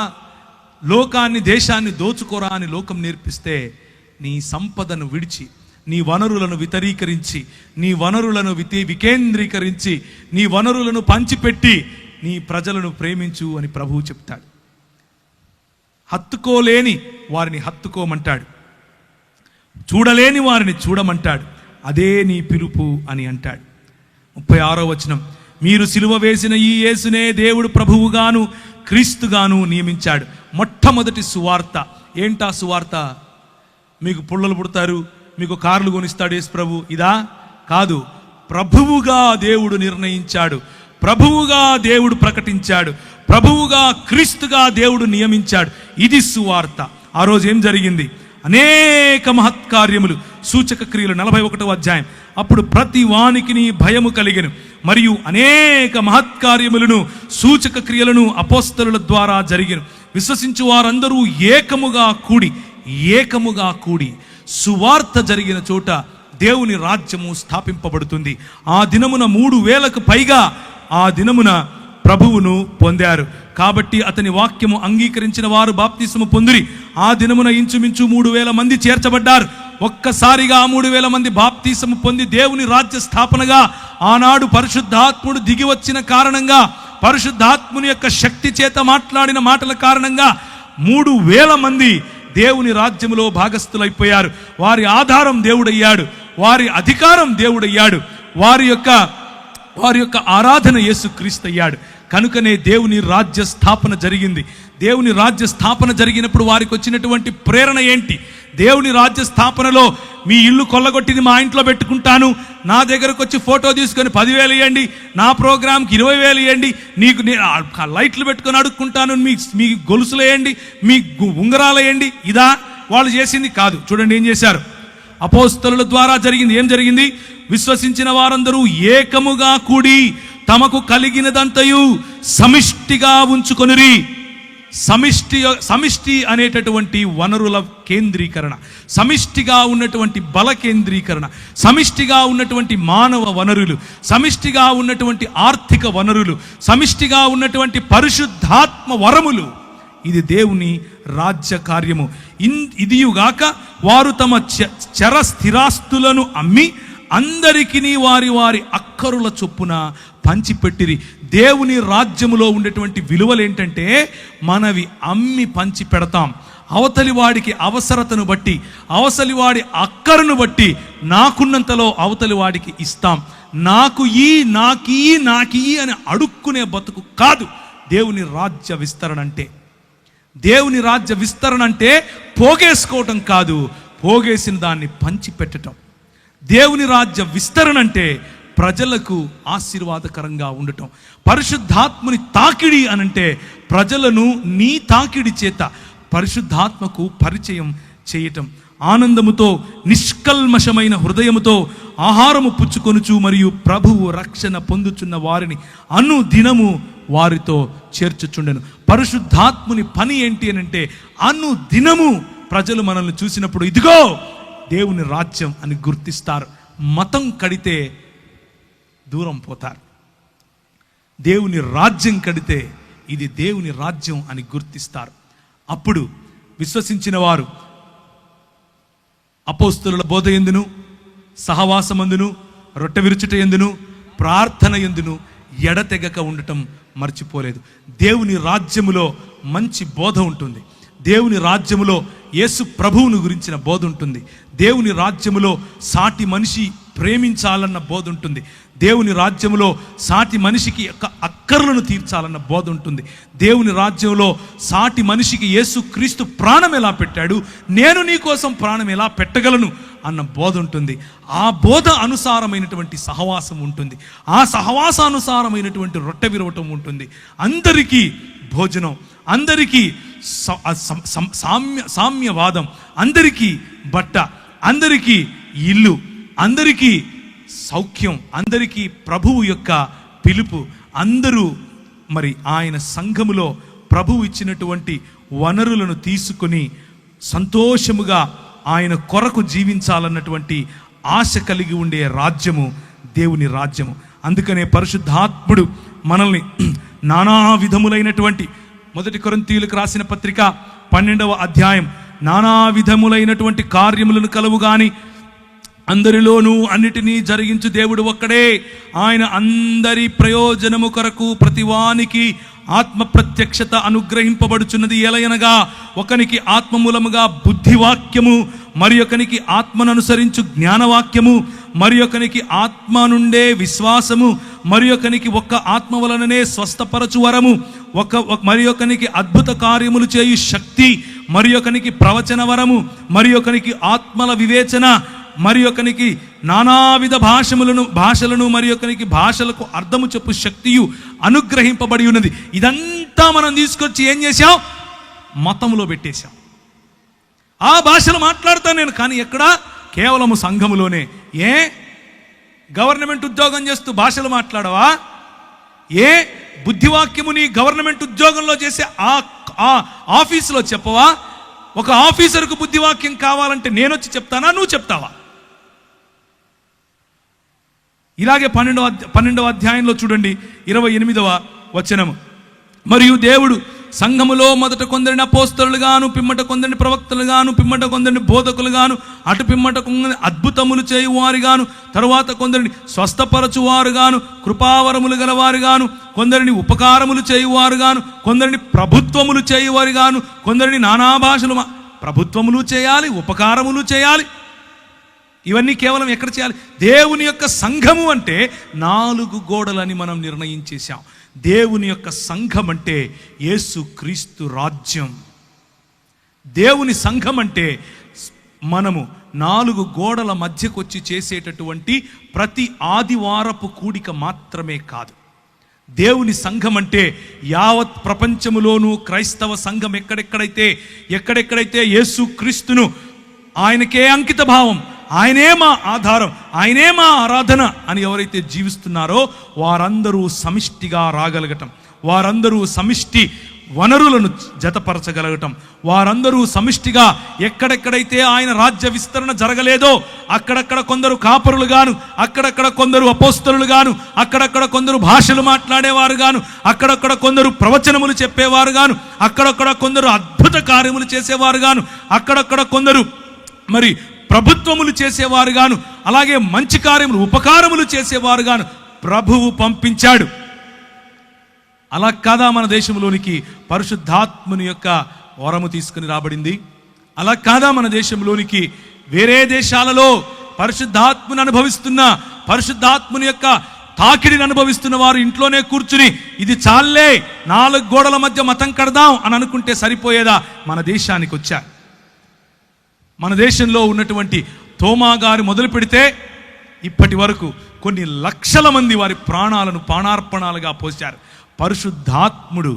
లోకాన్ని దేశాన్ని దోచుకోరా అని లోకం నేర్పిస్తే, నీ సంపదను విడిచి, నీ వనరులను వితరీకరించి, నీ వనరులను వికేంద్రీకరించి, నీ వనరులను పంచిపెట్టి నీ ప్రజలను ప్రేమించు అని ప్రభువు చెప్తాడు. హత్తుకోలేని వారిని హత్తుకోమంటాడు, చూడలేని వారిని చూడమంటాడు. అదే నీ పిలుపు అని అంటాడు. 36వ వచనం, మీరు సిలువ వేసిన ఈ యేసునే దేవుడు ప్రభువుగాను క్రీస్తుగాను నియమించాడు. మొట్టమొదటి సువార్త ఏంటా సువార్త? మీకు పుల్లలు పుడతారు, మీకు కార్లు కొనిస్తాడు యేసు ప్రభు, ఇదా? కాదు. ప్రభువుగా దేవుడు నిర్ణయించాడు, ప్రభువుగా దేవుడు ప్రకటించాడు, ప్రభువుగా క్రీస్తుగా దేవుడు నియమించాడు. ఇది సువార్త. ఆ రోజు ఏం జరిగింది? అనేక మహత్కార్యములు, సూచక క్రియలు. 41వ అధ్యాయం. అప్పుడు ప్రతి వానికి భయము కలిగెను, మరియు అనేక మహత్కార్యములను సూచక క్రియలను అపోస్తలుల ద్వారా జరిగెను. విశ్వసించు వారందరూ ఏకముగా కూడి సువార్త జరిగిన చోట దేవుని రాజ్యము స్థాపింపబడుతుంది. ఆ దినమున 3000కు పైగా ఆ దినమున ప్రభువును పొందారు. కాబట్టి అతని వాక్యము అంగీకరించిన వారు బాప్తిస్మము పొందిరి. ఆ దినమున ఇంచుమించు 3000 మంది చేర్చబడ్డారు. ఒక్కసారిగా 3000 మంది బాప్తిస్మము పొంది దేవుని రాజ్య స్థాపనగా ఆనాడు పరిశుద్ధాత్ముడు దిగి వచ్చిన కారణంగా, పరిశుద్ధాత్ముని యొక్క శక్తి చేత మాట్లాడిన మాటల కారణంగా 3000 మంది దేవుని రాజ్యములో భాగస్థులైపోయారు. వారి ఆధారం దేవుడయ్యాడు, వారి అధికారం దేవుడయ్యాడు, వారి యొక్క ఆరాధన యేసుక్రీస్తు అయ్యాడు. కనుకనే దేవుని రాజ్య స్థాపన జరిగింది. దేవుని రాజ్య స్థాపన జరిగినప్పుడు వారికి వచ్చినటువంటి ప్రేరణ ఏంటి? దేవుని రాజ్య స్థాపనలో మీ ఇల్లు కొల్లగొట్టింది మా ఇంట్లో పెట్టుకుంటాను, నా దగ్గరకు వచ్చి ఫోటో తీసుకొని 10,000 ఇవ్వండి, నా ప్రోగ్రాంకి 20,000 ఇవ్వండి, నీకు లైట్లు పెట్టుకొని అడుక్కుంటాను, మీ గొలుసులు వేయండి, మీ ఉంగరాలు వేయండి, ఇదా వాళ్ళు చేసింది? కాదు. చూడండి ఏం చేశారు. అపోస్తలుల ద్వారా జరిగింది. ఏం జరిగింది? విశ్వసించిన వారందరూ ఏకముగా కూడి తమకు కలిగినదంతయు సమిష్టిగా ఉంచుకొనిరి. సమిష్టి అనేటటువంటి వనరుల కేంద్రీకరణ, సమిష్టిగా ఉన్నటువంటి బల కేంద్రీకరణ, సమిష్టిగా ఉన్నటువంటి మానవ వనరులు, సమిష్టిగా ఉన్నటువంటి ఆర్థిక వనరులు, సమిష్టిగా ఉన్నటువంటి పరిశుద్ధాత్మ వరములు. ఇది దేవుని రాజ్య కార్యము. ఇదియుగాక వారు తమ చర స్థిరాస్తులను అమ్మి అందరికిని వారి వారి అక్కరుల చొప్పున పంచిపెట్టిరి. దేవుని రాజ్యములో ఉండేటువంటి విలువలు ఏంటంటే, మనవి అమ్మి పంచి పెడతాం. అవతలి వాడికి అవసరతను బట్టి, అవతలి వాడి అక్కరును బట్టి నాకున్నంతలో అవతలి వాడికి ఇస్తాం. నాకీ అని అడుక్కునే బతుకు కాదు దేవుని రాజ్య విస్తరణ అంటే. దేవుని రాజ్య విస్తరణ అంటే పోగేసుకోవటం కాదు, పోగేసిన దాన్ని పంచిపెట్టడం. దేవుని రాజ్య విస్తరణ అంటే ప్రజలకు ఆశీర్వాదకరంగా ఉండటం. పరిశుద్ధాత్మని తాకిడి అనంటే ప్రజలను నీ తాకిడి చేత పరిశుద్ధాత్మకు పరిచయం చేయటం. ఆనందముతో నిష్కల్మషమైన హృదయముతో ఆహారము పుచ్చుకొనుచు మరియు ప్రభువు రక్షణ పొందుచున్న వారిని అనుదినము వారితో చేర్చుచుండెను. పరిశుద్ధాత్ముని పని ఏంటి అని అంటే, అనుదినము ప్రజలు మనల్ని చూసినప్పుడు ఇదిగో దేవుని రాజ్యం అని గుర్తిస్తారు. మతం కడితే దూరం పోతారు. దేవుని రాజ్యం కడితే ఇది దేవుని రాజ్యం అని గుర్తిస్తారు. అప్పుడు విశ్వసించిన వారు అపోస్తలుల బోధ యందును, సహవాసమందును, రొట్టె విరుచుట యందును, ప్రార్థన యందును ఎడతెగక ఉండటం మర్చిపోలేదు. దేవుని రాజ్యములో మంచి బోధ ఉంటుంది. దేవుని రాజ్యములో యేసు ప్రభువును గురించిన బోధ ఉంటుంది. దేవుని రాజ్యములో సాటి మనిషి ప్రేమించాలన్న బోధ ఉంటుంది. దేవుని రాజ్యములో సాటి మనిషికి యొక్క అక్కర్లను తీర్చాలన్న బోధ ఉంటుంది. దేవుని రాజ్యంలో సాటి మనిషికి యేసు క్రీస్తు ప్రాణం ఎలా పెట్టాడు, నేను నీ కోసం ప్రాణం ఎలా పెట్టగలను అన్న బోధ ఉంటుంది. ఆ బోధ అనుసారమైనటువంటి సహవాసం ఉంటుంది. ఆ సహవాసానుసారమైనటువంటి రొట్టె విరవటం ఉంటుంది. అందరికీ భోజనం, అందరికీ సామ్యవాదం, అందరికీ బట్ట, అందరికీ ఇల్లు, అందరికీ సౌఖ్యం, అందరికీ ప్రభువు యొక్క పిలుపు. అందరూ మరి ఆయన సంఘములో ప్రభువు ఇచ్చినటువంటి వనరులను తీసుకొని సంతోషముగా ఆయన కొరకు జీవించాలన్నటువంటి ఆశ కలిగి ఉండే రాజ్యము దేవుని రాజ్యము. అందుకనే పరిశుద్ధాత్ముడు మనల్ని నానా విధములైనటువంటి, మొదటి కొరింథీయులకు రాసిన పత్రిక 12వ అధ్యాయం, నానా విధములైనటువంటి కార్యములను కలవు గాని అందరిలోనూ అన్నిటినీ జరిగించు దేవుడు ఒక్కడే. ఆయన అందరి ప్రయోజనము కొరకు ప్రతివానికి ఆత్మ ప్రత్యక్షత అనుగ్రహింపబడుచున్నది. ఎలయనగా ఒకనికి ఆత్మ మూలముగా బుద్ధివాక్యము, మరి ఒకనికి ఆత్మను అనుసరించు జ్ఞానవాక్యము, మరి ఒకనికి ఆత్మ నుండే విశ్వాసము, మరి ఒకనికి ఒక్క ఆత్మ వలననే స్వస్థపరచు వరము, మరి ఒకనికి అద్భుత కార్యములు చేయు శక్తి, మరి ఒకనికి ప్రవచన వరము, మరి ఒకనికి ఆత్మల వివేచన, మరి ఒకనికి నానావిధ భాషలను మరి ఒకనికి భాషలకు అర్థము చెప్పు శక్తియు అనుగ్రహింపబడి ఉన్నది. ఇదంతా మనం తీసుకొచ్చి ఏం చేశాం? మతంలో పెట్టేశాం. ఆ భాషలు మాట్లాడతాను నేను, కానీ ఎక్కడ? కేవలము సంఘములోనే. ఏ గవర్నమెంట్ ఉద్యోగం చేస్తూ భాషలు మాట్లాడవా? ఏ బుద్ధివాక్యముని గవర్నమెంట్ ఉద్యోగంలో చేసే ఆ ఆఫీసులో చెప్పవా? ఒక ఆఫీసర్కు బుద్ధివాక్యం కావాలంటే నేను వచ్చి చెప్తానా, నువ్వు చెప్తావా? ఇలాగే 12వ అధ్యాయంలో చూడండి 28వ వచనము, మరియు దేవుడు సంఘములో మొదట కొందరిని అపోస్తలుగాను, పిమ్మట కొందరిని ప్రవక్తలుగాను, పిమ్మట కొందరిని బోధకులుగాను, అటు పిమ్మట కొందరిని అద్భుతములు చేయువారుగాను, తరువాత కొందరిని స్వస్థపరచువారుగాను, కృపావరములు గలవారుగాను, కొందరిని ఉపకారములు చేయువారుగాను, కొందరిని ప్రభుత్వములు చేయువారుగాను, కొందరిని నానా భాషలు. ప్రభుత్వములు చేయాలి, ఉపకారములు చేయాలి. ఇవన్నీ కేవలం ఎక్కడ చేయాలి? దేవుని యొక్క సంఘము అంటే 4 గోడలని మనం నిర్ణయించేశాం. దేవుని యొక్క సంఘం అంటే యేసు క్రీస్తు రాజ్యం. దేవుని సంఘం అంటే మనము 4 గోడల మధ్యకు వచ్చి చేసేటటువంటి ప్రతి ఆదివారపు కూడిక మాత్రమే కాదు. దేవుని సంఘం అంటే యావత్ ప్రపంచములోనూ క్రైస్తవ సంఘం ఎక్కడెక్కడైతే యేసు క్రీస్తును, ఆయనకే అంకిత భావం, ఆయనే మా ఆధారం, ఆయనే మా ఆరాధన అని ఎవరైతే జీవిస్తున్నారో వారందరూ సమిష్టిగా రాగలగటం, వారందరూ సమిష్టి వనరులను జతపరచగలగటం, వారందరూ సమిష్టిగా ఎక్కడెక్కడైతే ఆయన రాజ్య విస్తరణ జరగలేదో అక్కడక్కడ కొందరు కాపరులుగాను, అక్కడక్కడ కొందరు అపోస్తలుగాను, అక్కడక్కడ కొందరు భాషలు మాట్లాడేవారు గాను, అక్కడక్కడ కొందరు ప్రవచనములు చెప్పేవారు గాను, అక్కడక్కడ కొందరు అద్భుత కార్యములు చేసేవారు గాను, అక్కడక్కడ కొందరు మరి ప్రభుత్వములు చేసేవారు గాను, అలాగే మంచి కార్యములు ఉపకారములు చేసేవారు గాను ప్రభువు పంపించాడు. అలా కాదా మన దేశంలోనికి పరిశుద్ధాత్ముని యొక్క వరము తీసుకుని రాబడింది? అలా కాదా మన దేశంలోనికి వేరే దేశాలలో పరిశుద్ధాత్ముని అనుభవిస్తున్న, పరిశుద్ధాత్ముని యొక్క తాకిడిని అనుభవిస్తున్న వారు ఇంట్లోనే కూర్చుని ఇది చాలే 4 గోడల మధ్య మతం కడదాం అని అనుకుంటే సరిపోయేదా? మన దేశానికి వచ్చారు. మన దేశంలో ఉన్నటువంటి తోమా గారు మొదలు పెడితే ఇప్పటి వరకు కొన్ని లక్షల మంది వారి ప్రాణాలను ప్రాణార్పణాలుగా పోశారు. పరిశుద్ధాత్ముడు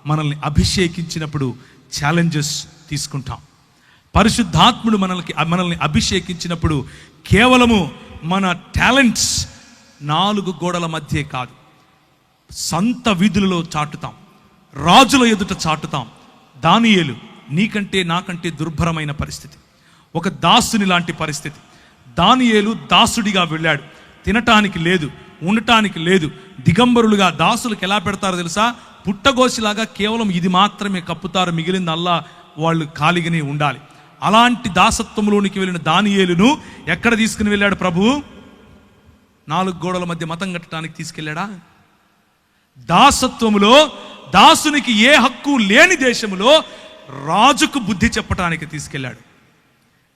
మనల్ని అభిషేకించినప్పుడు ఛాలెంజెస్ తీసుకుంటాం. పరిశుద్ధాత్ముడు మనల్ని అభిషేకించినప్పుడు కేవలము మన టాలెంట్స్ 4 గోడల మధ్య కాదు, సంత వీధులలో చాటుతాం, రాజుల ఎదుట చాటుతాం. దానియేలు నీకంటే నాకంటే దుర్భరమైన పరిస్థితి, ఒక దాసుని లాంటి పరిస్థితి. దానియేలు దాసుడిగా వెళ్ళాడు, తినటానికి లేదు, ఉండటానికి లేదు, దిగంబరులుగా. దాసులకు ఎలా పెడతారో తెలుసా? పుట్టగోసిలాగా కేవలం ఇది మాత్రమే కప్పుతారు, మిగిలింది అల్లా వాళ్ళు ఖాళీగానే ఉండాలి. అలాంటి దాసత్వంలోనికి వెళ్ళిన దానియేలును ఎక్కడ తీసుకుని వెళ్ళాడు ప్రభువు? 4 గోడల మధ్య మతం కట్టడానికి తీసుకెళ్ళాడా? దాసత్వములో దాసునికి ఏ హక్కు లేని దేశములో రాజుకు బుద్ధి చెప్పటానికి తీసుకెళ్ళాడు.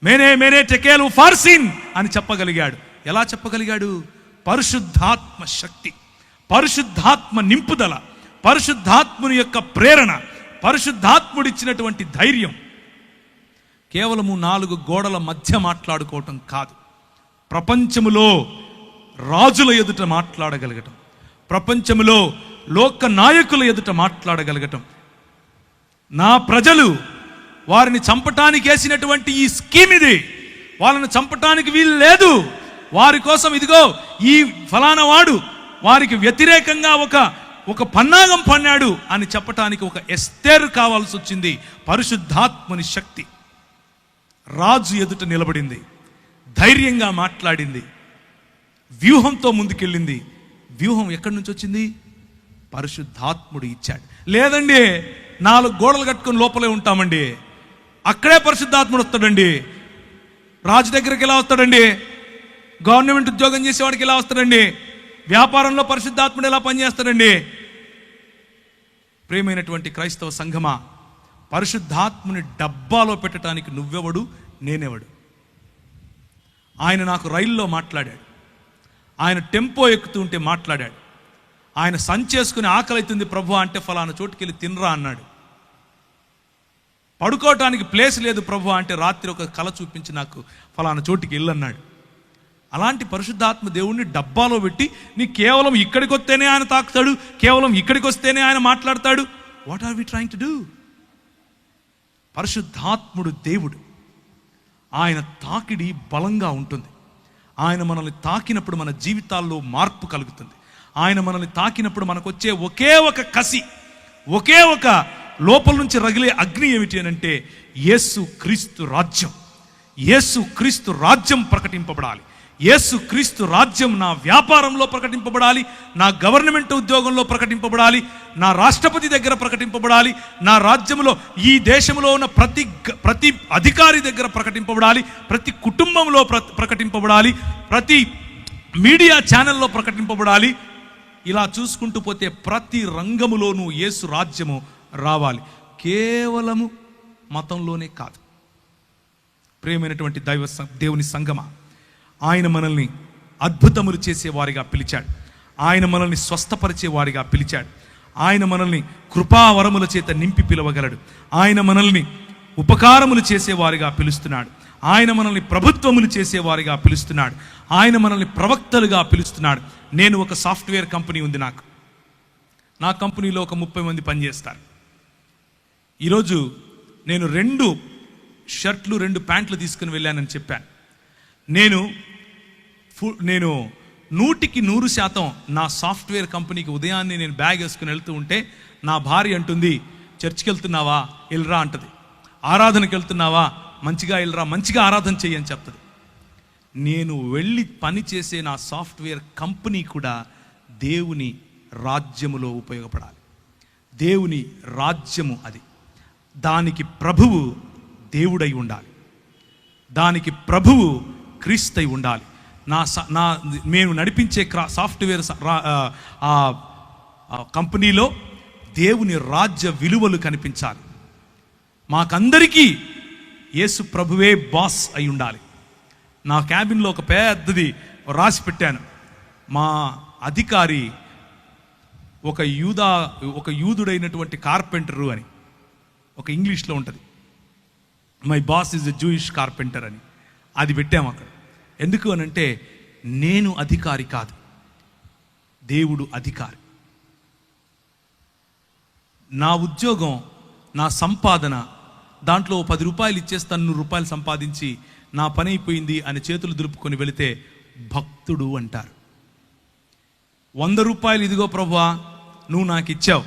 మేనే టెకేలు ఫార్సిన్ అని చెప్పగలిగాడు. ఎలా చెప్పగలిగాడు? పరిశుద్ధాత్మ శక్తి, పరిశుద్ధాత్మ నింపుదల, పరిశుద్ధాత్ముని యొక్క ప్రేరణ, పరిశుద్ధాత్ముడిచ్చినటువంటి ధైర్యం. కేవలము 4 గోడల మధ్య మాట్లాడుకోవటం కాదు, ప్రపంచములో రాజుల ఎదుట మాట్లాడగలగటం, ప్రపంచములో లోక నాయకుల ఎదుట మాట్లాడగలగటం. నా ప్రజలు వారిని చంపటానికి వేసినటువంటి ఈ స్కీమ్ ఇది, వాళ్ళని చంపటానికి వీలు లేదు, వారి కోసం ఇదిగో ఈ ఫలానా వాడు వారికి వ్యతిరేకంగా ఒక పన్నాగం పన్నాడు అని చెప్పటానికి ఒక ఎస్తేరు కావాల్సి వచ్చింది. పరిశుద్ధాత్మని శక్తి రాజు ఎదుట నిలబడింది, ధైర్యంగా మాట్లాడింది, వ్యూహంతో ముందుకెళ్ళింది. వ్యూహం ఎక్కడి నుంచి వచ్చింది? పరిశుద్ధాత్ముడు ఇచ్చాడు. లేదండి 4 గోడలు కట్టుకొని లోపలే ఉంటామండి, అక్కడే పరిశుద్ధాత్ముడు వస్తాడండి. రాజు దగ్గరికి ఎలా వస్తాడండి? గవర్నమెంట్ ఉద్యోగం చేసేవాడికి ఎలా వస్తాడండి? వ్యాపారంలో పరిశుద్ధాత్ముడు ఎలా పనిచేస్తాడండి? ప్రియమైనటువంటి క్రైస్తవ సంఘమా, పరిశుద్ధాత్ముని డబ్బాలో పెట్టడానికి నువ్వెవడు, నేనెవడు? ఆయన నాకు రైల్లో మాట్లాడాడు, ఆయన టెంపో ఎక్కుతూ ఉంటే మాట్లాడాడు, ఆయన సంచేసుకుని ఆకలి అవుతుంది ప్రభు అంటే ఫలానా చోటుకెళ్ళి తినరా అన్నాడు. పడుకోవటానికి ప్లేస్ లేదు ప్రభు అంటే రాత్రి ఒక కళ చూపించి నాకు ఫలానా చోటుకి వెళ్ళన్నాడు. అలాంటి పరిశుద్ధాత్మ దేవుణ్ణి డబ్బాలో పెట్టి నీ కేవలం ఇక్కడికి వస్తేనే ఆయన తాకుతాడు, కేవలం ఇక్కడికి వస్తేనే ఆయన మాట్లాడతాడు. What are we trying to do? పరిశుద్ధాత్ముడు దేవుడు, ఆయన తాకిడి బలంగా ఉంటుంది. ఆయన మనల్ని తాకినప్పుడు మన జీవితాల్లో మార్పు కలుగుతుంది. ఆయన మనల్ని తాకినప్పుడు మనకు వచ్చే ఒకే ఒక కసి, ఒకే ఒక లోపల నుంచి రగిలే అగ్ని ఏమిటి అని అంటే యేసు క్రీస్తు రాజ్యం. యేసు క్రీస్తు రాజ్యం ప్రకటింపబడాలి. యేసు క్రీస్తు రాజ్యం నా వ్యాపారంలో ప్రకటింపబడాలి, నా గవర్నమెంట్ ఉద్యోగంలో ప్రకటింపబడాలి, నా రాష్ట్రపతి దగ్గర ప్రకటింపబడాలి, నా రాజ్యంలో ఈ దేశంలో ఉన్న ప్రతి అధికారి దగ్గర ప్రకటింపబడాలి, ప్రతి కుటుంబంలో ప్రకటింపబడాలి, ప్రతి మీడియా ఛానల్లో ప్రకటింపబడాలి. ఇలా చూసుకుంటూ పోతే ప్రతి రంగములోనూ యేసు రాజ్యము రావాలి. కేవలము మతంలోనే కాదు. ప్రియమైనటువంటి దేవుని సంగమా, ఆయన మనల్ని అద్భుతములు చేసేవారిగా పిలిచాడు, ఆయన మనల్ని స్వస్థపరిచేవారిగా పిలిచాడు, ఆయన మనల్ని కృపావరముల చేత నింపి పిలవగలడు, ఆయన మనల్ని ఉపకారములు చేసేవారిగా పిలుస్తున్నాడు, ఆయన మనల్ని ప్రభుత్వములు చేసేవారిగా పిలుస్తున్నాడు, ఆయన మనల్ని ప్రవక్తలుగా పిలుస్తున్నాడు. నేను ఒక సాఫ్ట్వేర్ కంపెనీ ఉంది, నా కంపెనీలో ఒక 30 మంది పనిచేస్తారు. ఈరోజు నేను 2 షర్ట్లు 2 ప్యాంట్లు తీసుకుని వెళ్ళానని చెప్పాను. నేను 100% నా సాఫ్ట్వేర్ కంపెనీకి ఉదయాన్నే నేను బ్యాగ్ వేసుకుని వెళ్తూ ఉంటే నా భార్య అంటుంది, చర్చికి వెళ్తున్నావా, వెళ్ళరా అంటది. ఆరాధనకి వెళ్తున్నావా, మంచిగా వెళ్ళరా, మంచిగా ఆరాధన చెయ్యి అని చెప్తుంది. నేను వెళ్ళి పని చేసే నా సాఫ్ట్వేర్ కంపెనీ కూడా దేవుని రాజ్యములో ఉపయోగపడాలి. దేవుని రాజ్యము అది. దానికి ప్రభువు దేవుడై ఉండాలి, దానికి ప్రభువు క్రీస్తై ఉండాలి. మేము నడిపించే సాఫ్ట్వేర్ కంపెనీలో దేవుని రాజ్య విలువలు కనిపించాలి. మాకందరికీ యేసు ప్రభువే బాస్ అయి ఉండాలి. నా క్యాబిన్లో ఒక పెద్దది రాసి పెట్టాను, మా అధికారి ఒక యూదుడైనటువంటి కార్పెంటరు అని. ఒక ఇంగ్లీష్లో ఉంటుంది, my boss is a Jewish carpenter అని. అది పెట్టాము అక్కడ. ఎందుకు అని అంటే నేను అధికారి కాదు, దేవుడు అధికారి. నా ఉద్యోగం, నా సంపాదన దాంట్లో 10 రూపాయలు ఇచ్చేస్తాను, 100 రూపాయలు సంపాదించి నా పని అయిపోయింది అని చేతులు దులుపుకొని వెళితే భక్తుడు అంటారు. 100 రూపాయలు ఇదిగో ప్రభువా నువ్వు నాకు ఇచ్చావు.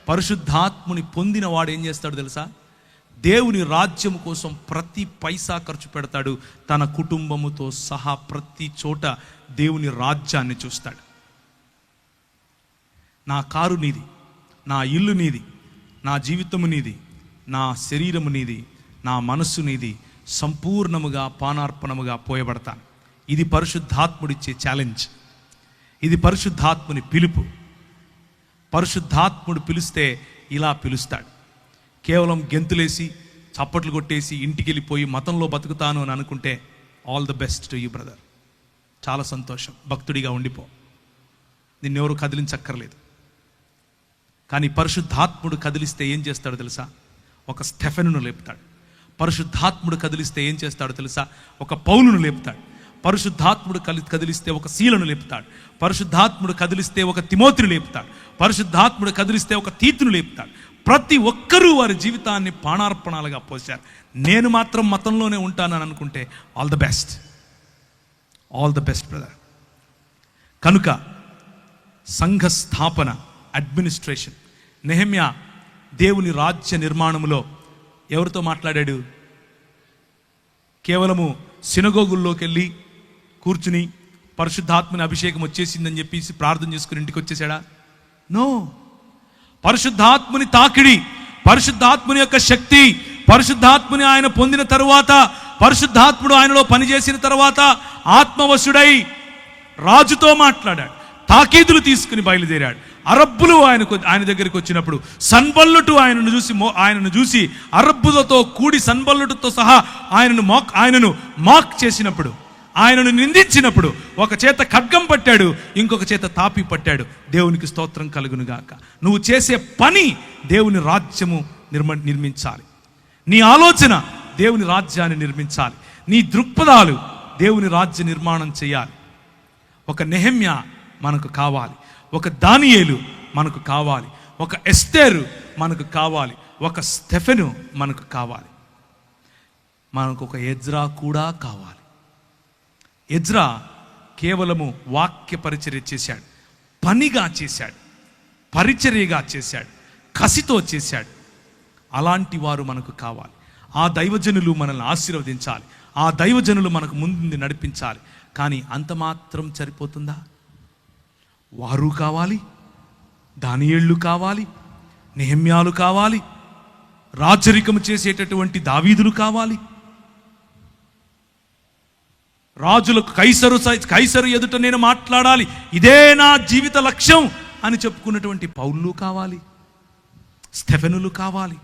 పరిశుద్ధాత్ముని పొందిన వాడు ఏం చేస్తాడు తెలుసా? దేవుని రాజ్యం కోసం ప్రతి పైసా ఖర్చు పెడతాడు. తన కుటుంబముతో సహా ప్రతి చోట దేవుని రాజ్యాన్ని చూస్తాడు. నా కారు నీది, నా ఇల్లు నీది, నా జీవితము నీది, నా శరీరము నీది, నా మనస్సు నీది, సంపూర్ణముగా పానార్పణముగా పోయబడతాను. ఇది పరిశుద్ధాత్ముడిచ్చే ఛాలెంజ్. ఇది పరిశుద్ధాత్ముని పిలుపు. పరిశుద్ధాత్ముడు పిలిస్తే ఇలా పిలుస్తాడు. కేవలం గెంతులేసి చప్పట్లు కొట్టేసి ఇంటికి వెళ్ళిపోయి మతంలో బతుకుతాను అని అనుకుంటే all the best to you brother, చాలా సంతోషం, భక్తుడిగా ఉండిపో, నిన్నెవరు కదిలించక్కర్లేదు. కానీ పరిశుద్ధాత్ముడు కదిలిస్తే ఏం చేస్తాడో తెలుసా? ఒక స్టెఫెనును లేపుతాడు. పరిశుద్ధాత్ముడు కదిలిస్తే ఏం చేస్తాడో తెలుసా? ఒక పౌలును లేపుతాడు. పరిశుద్ధాత్ముడు కదిలిస్తే ఒక శీలను లేపుతాడు. పరిశుద్ధాత్ముడు కదిలిస్తే ఒక తిమోతిని లేపుతాడు. పరిశుద్ధాత్ముడు కదిలిస్తే ఒక తీతును లేపుతాడు. ప్రతి ఒక్కరూ వారి జీవితాన్ని పానార్పణాలుగా పోశారు. నేను మాత్రం మతంలోనే ఉంటానని అనుకుంటే all the best, all the best brother. కనుక సంఘ స్థాపన, అడ్మినిస్ట్రేషన్, నెహెమ్యా దేవుని రాజ్య నిర్మాణములో ఎవరితో మాట్లాడాడు? కేవలము సినగోగుల్లోకి వెళ్ళి కూర్చుని పరిశుద్ధాత్మని అభిషేకం వచ్చేసిందని చెప్పేసి ప్రార్థన చేసుకుని ఇంటికి వచ్చేసాడా? నో. పరిశుద్ధాత్మని తాకిడి, పరిశుద్ధాత్మని యొక్క శక్తి, పరిశుద్ధాత్మని ఆయన పొందిన తరువాత, పరిశుద్ధాత్ముడు ఆయనలో పనిచేసిన తర్వాత ఆత్మవశుడై రాజుతో మాట్లాడాడు. తాకీదులు తీసుకుని బయలుదేరాడు. అరబ్బులు ఆయన దగ్గరికి వచ్చినప్పుడు సన్బల్లుటు ఆయనను చూసి అరబ్బులతో కూడి సన్బల్లుటుతో సహా ఆయనను మాక్ చేసినప్పుడు, ఆయనను నిందించినప్పుడు ఒక చేత ఖడ్గం పట్టాడు, ఇంకొక చేత తాపి పట్టాడు. దేవునికి స్తోత్రం కలుగునుగాక. నువ్వు చేసే పని దేవుని రాజ్యము నిర్మించాలి. నీ ఆలోచన దేవుని రాజ్యాన్ని నిర్మించాలి. నీ దృక్పథాలు దేవుని రాజ్య నిర్మాణం చేయాలి. ఒక నెహెమ్యా మనకు కావాలి, ఒక దానియేలు మనకు కావాలి, ఒక ఎస్తేరు మనకు కావాలి, ఒక స్టెఫెను మనకు కావాలి, మనకు ఒక ఎజ్రా కూడా కావాలి. ఎజ్రా కేవలము వాక్య పరిచర్య చేశాడు, పనిగా చేశాడు, పరిచర్యగా చేశాడు, కసితో చేశాడు. అలాంటి వారు మనకు కావాలి. ఆ దైవజనులు మనల్ని ఆశీర్వదించాలి, ఆ దైవజనులు మనకు ముందు నడిపించాలి. కానీ అంత మాత్రం సరిపోతుందా? వారు కావాలి, దానియేళ్ళు కావాలి, నెహెమ్యాలు కావాలి, రాజరికము చేసేటటువంటి దావీదులు కావాలి, రాజులకు కైసరు ఎదుట నేను మాట్లాడాలి, ఇదే నా జీవిత లక్ష్యం అని చెప్పుకున్నటువంటి పౌలు కావాలి, స్టెఫెనులు కావాలి.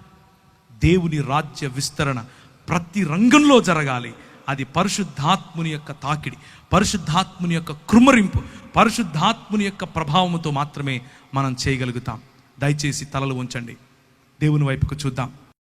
దేవుని రాజ్య విస్తరణ ప్రతి రంగంలో జరగాలి. అది పరిశుద్ధాత్ముని యొక్క తాకిడి, పరిశుద్ధాత్ముని యొక్క కృమ్మరింపు, పరిశుద్ధాత్ముని యొక్క ప్రభావముతో మాత్రమే మనం చేయగలుగుతాం. దయచేసి తలలు ఉంచండి, దేవుని వైపుకు చూద్దాం.